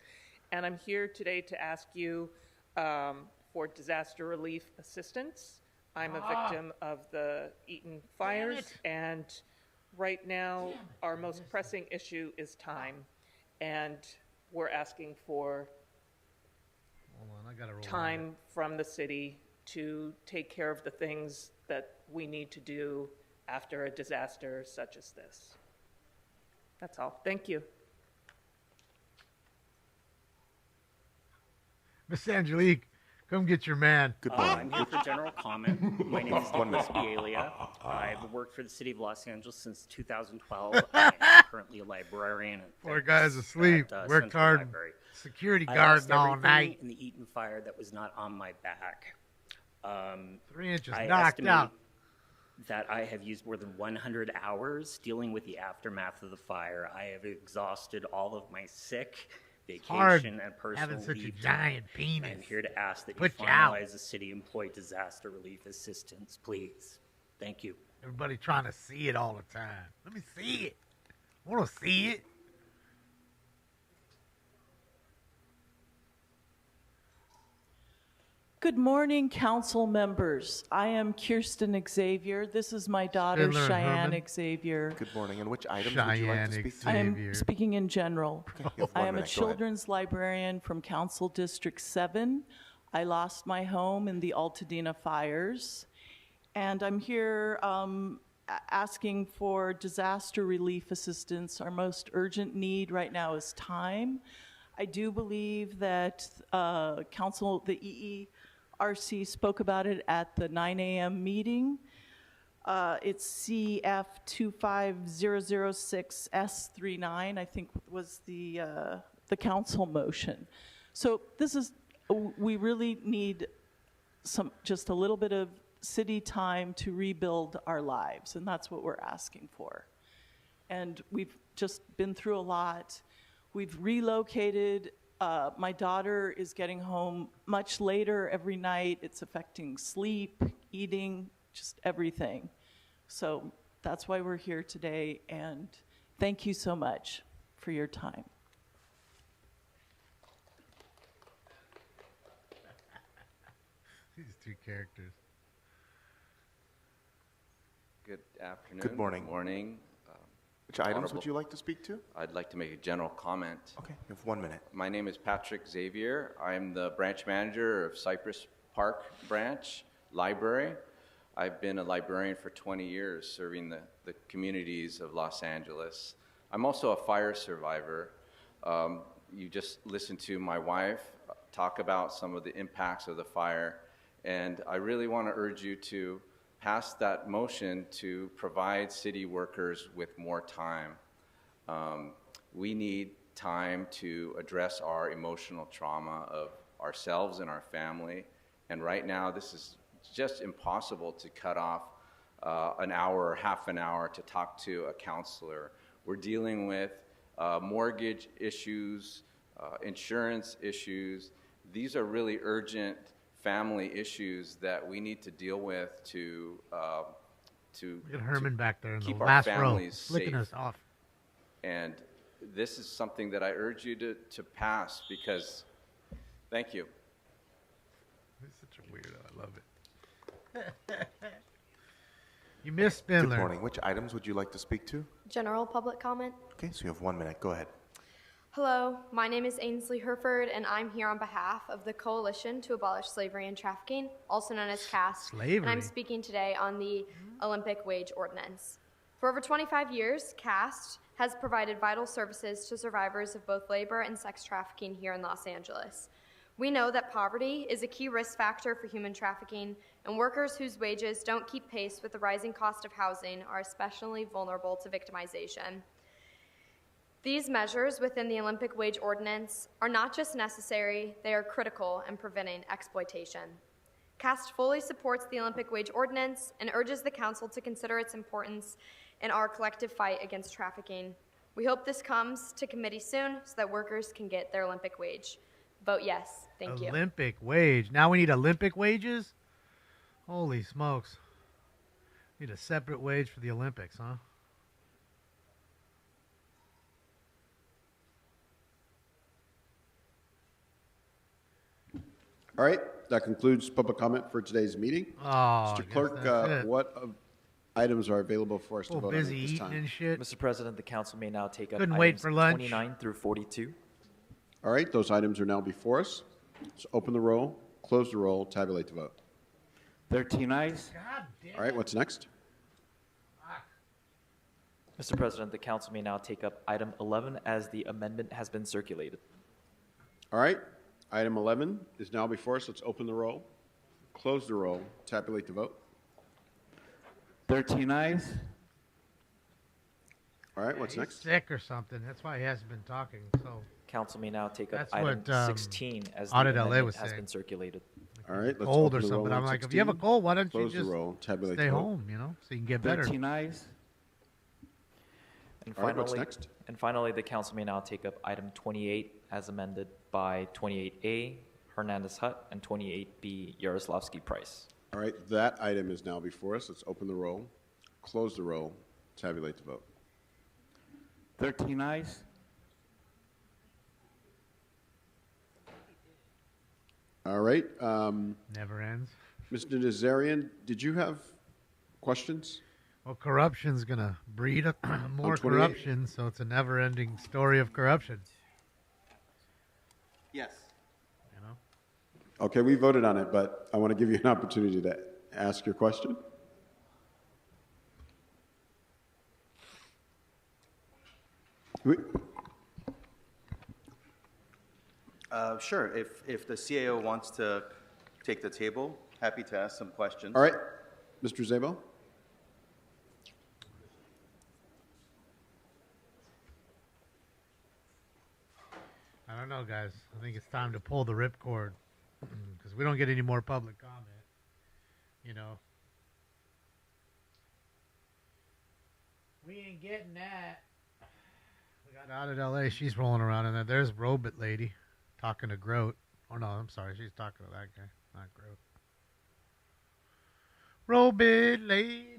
K: And I'm here today to ask you for disaster relief assistance. I'm a victim of the Eaton fires, and right now our most pressing issue is time. And we're asking for time from the city to take care of the things that we need to do after a disaster such as this. That's all. Thank you.
B: Miss Angelique, come get your man.
R: Good morning.
L: I'm here for general comment. My name is Nicholas Bielia. I've worked for the City of Los Angeles since 2012. I am currently a librarian.
B: Poor guy's asleep. Worked
L: Central
B: hard.
L: Library.
B: Security
L: I
B: guard
L: lost
B: all
L: everything
B: night.
L: in the Eaton fire that was not on my back.
B: 3 inches
L: I
B: knocked
L: estimate
B: out.
L: that I have used more than 100 hours dealing with the aftermath of the fire. I have exhausted all of my sick,
B: hard
L: vacation, and personal
B: having such a
L: leave.
B: giant penis.
L: I'm here to ask that
B: Put
L: you
B: you out.
L: finalize the city employee disaster relief assistance, please. Thank you.
B: Everybody trying to see it all the time. Let me see it. I want to see it.
X: Good morning, council members. I am Kirsten Xavier. This is my daughter,
B: Stiller and
X: Cheyenne
B: Herman.
X: Xavier.
R: Good morning. And which items would you like to speak to?
X: I am speaking in general.
R: You have
X: I
R: 1
X: am a
R: minute. Go ahead.
X: children's librarian from Council District 7. I lost my home in the Altadena fires. And I'm here asking for disaster relief assistance. Our most urgent need right now is time. I do believe that the EERC spoke about it at the 9 a.m. meeting. It's CF 25006S39, I think was the council motion. So this is, we really need just a little bit of city time to rebuild our lives, and that's what we're asking for. And we've just been through a lot. We've relocated. My daughter is getting home much later every night. It's affecting sleep, eating, just everything. So that's why we're here today, and thank you so much for your time.
B: These two characters.
Y: Good afternoon.
R: Good morning.
Y: Good morning.
R: Which items would you like to speak to?
Y: I'd like to make a general comment.
R: Okay, you have 1 minute.
Y: My name is Patrick Xavier. I'm the branch manager of Cypress Park Branch Library. I've been a librarian for 20 years serving the communities of Los Angeles. I'm also a fire survivor. You just listened to my wife talk about some of the impacts of the fire, and I really want to urge you to pass that motion to provide city workers with more time. We need time to address our emotional trauma of ourselves and our family, and right now this is just impossible to cut off an hour or half an hour to talk to a counselor. We're dealing with mortgage issues, insurance issues. These are really urgent family issues that we need to deal with to
B: Look at Herman back there in the
Y: keep our
B: last row,
Y: families
B: flicking
Y: safe.
B: us off.
Y: And this is something that I urge you to pass because, thank you.
B: He's such a weirdo. I love it. You missed Spindler.
R: Good morning. Which items would you like to speak to?
D: General public comment.
R: Okay, so you have 1 minute. Go ahead.
D: Hello, my name is Ainsley Herford, and I'm here on behalf of the Coalition to Abolish Slavery and Trafficking, also known as CAST.
B: Slavery?
D: And I'm speaking today on the Olympic Wage Ordinance. For over 25 years, CAST has provided vital services to survivors of both labor and sex trafficking here in Los Angeles. We know that poverty is a key risk factor for human trafficking, and workers whose wages don't keep pace with the rising cost of housing are especially vulnerable to victimization. These measures within the Olympic Wage Ordinance are not just necessary, they are critical in preventing exploitation. CAST fully supports the Olympic Wage Ordinance and urges the Council to consider its importance in our collective fight against trafficking. We hope this comes to committee soon so that workers can get their Olympic wage. Vote yes. Thank you.
B: Olympic wage. Now we need Olympic wages? Holy smokes. Need a separate wage for the Olympics, huh?
G: All right, that concludes public comment for today's meeting.
B: Oh, I
G: Mr.
B: guess
G: Clerk,
B: that's it.
G: what items are available for us to
B: Oh,
G: vote on
B: busy
G: at this
B: eating
G: time?
B: and shit.
M: Mr. President, the council may now take up
B: Couldn't wait
M: items
B: for lunch.
M: 29 through 42.
G: All right, those items are now before us. So open the roll, close the roll, tabulate the vote.
M: 13 ayes.
G: All right, what's next?
M: Mr. President, the council may now take up item 11 as the amendment has been circulated.
G: All right, item 11 is now before us. Let's open the roll, close the roll, tabulate the vote.
M: 13 ayes.
G: All right, what's
B: He's
G: next?
B: sick or something. That's why he hasn't been talking. So
M: Council may now take up
B: That's
M: item
B: what,
M: 16 as the
B: Audit LA
M: amendment
B: was
M: has
B: saying.
M: been circulated.
G: All right, let's
B: cold
G: open
B: or
G: the roll
B: something.
G: on
B: I'm like, if you have a
G: 16,
B: cold, why don't you
G: close
B: just
G: the roll, tabulate
B: stay
G: the vote.
B: home, you know, so you can get better.
M: 13 ayes. And
G: All right,
M: finally,
G: what's next?
M: And finally, the council may now take up item 28 as amended by 28A, Hernandez Hutt, and 28B, Yaroslavsky Price.
G: All right, that item is now before us. Let's open the roll, close the roll, tabulate the vote.
M: 13 ayes.
G: All right.
B: Never ends.
G: Mr. Nazarian, did you have questions?
B: Well, corruption's going to breed more
G: 28?
B: corruption, so it's a never-ending story of corruption.
N: Yes.
B: You know?
G: Okay, we voted on it, but I want to give you an opportunity to ask your question.
N: Sure. If the CAO wants to take the table, happy to ask some questions.
G: All right, Mr. Zabel.
B: I don't know, guys. I think it's time to pull the ripcord because we don't get any more public comment. You know, we ain't getting that. We got out at LA. She's rolling around in there. There's Robot Lady talking to Groat. Oh no, I'm sorry. She's talking to that guy, not Groat. Robot Lady.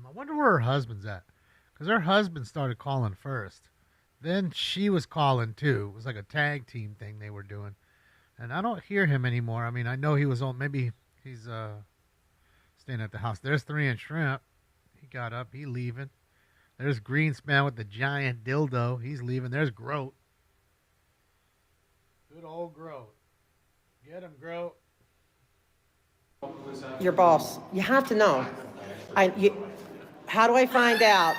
B: I wonder where her husband's at, because her husband started calling first. Then she was calling too. It was like a tag team thing they were doing. And I don't hear him anymore. I mean, I know he was on, maybe he's staying at the house. There's 3 Inch Shrimp. He got up. He leaving. There's Greenspan with the giant dildo. He's leaving. There's Groat. Good old Groat. Get him, Groat.
E: Your boss. You have to know. How do I find out?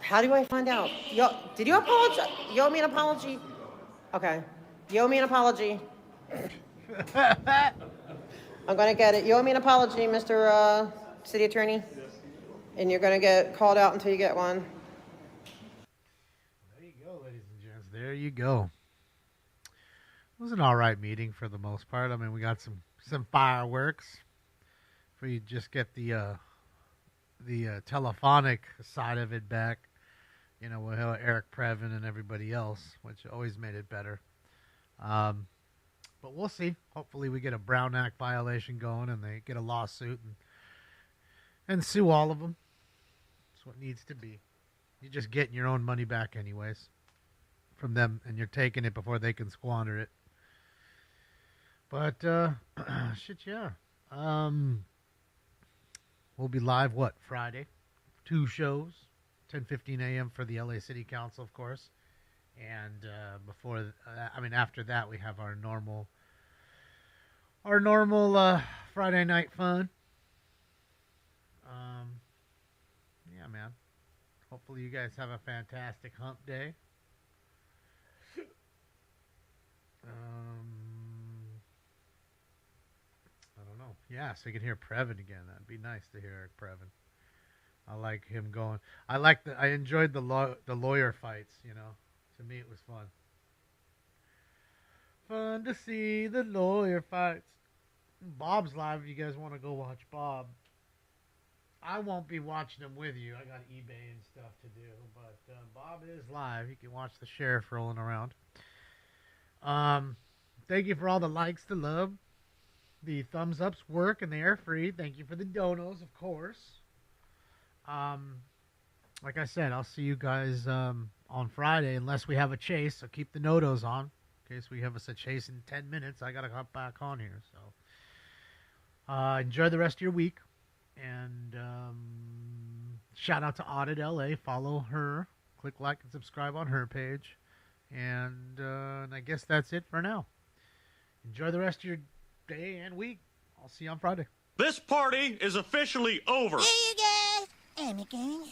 E: How do I find out? Did you apologize? You owe me an apology? Okay. You owe me an apology. I'm going to get it. You owe me an apology, Mr. City Attorney. And you're going to get called out until you get one.
B: There you go, ladies and gents. There you go. It was an all right meeting for the most part. I mean, we got some fireworks. If we just get the telephonic side of it back, you know, with Eric Previn and everybody else, which always made it better. But we'll see. Hopefully we get a Brown Act violation going and they get a lawsuit and sue all of them. That's what needs to be. You're just getting your own money back anyways from them, and you're taking it before they can squander it. But, shit, yeah. We'll be live, Friday? 2 shows. 10:15 a.m. for the LA City Council, of course. And after that, we have our normal Friday night fun. Yeah, man. Hopefully you guys have a fantastic hump day. I don't know. Yeah, so you can hear Previn again. That'd be nice to hear Eric Previn. I like him going. I enjoyed the lawyer fights, you know. To me, it was fun. Fun to see the lawyer fights. Bob's live if you guys want to go watch Bob. I won't be watching them with you. I got eBay and stuff to do. But Bob is live. You can watch the sheriff rolling around. Thank you for all the likes, the love. The thumbs ups work and they are free. Thank you for the donos, of course. Like I said, I'll see you guys on Friday unless we have a chase. So keep the notos on in case we have us a chase in 10 minutes. I got to hop back on here. So enjoy the rest of your week. And shout out to Audit LA. Follow her. Click like and subscribe on her page. And I guess that's it for now. Enjoy the rest of your day and week. I'll see you on Friday.
J: This party is officially over.
O: Hey, you guys. I'm a king.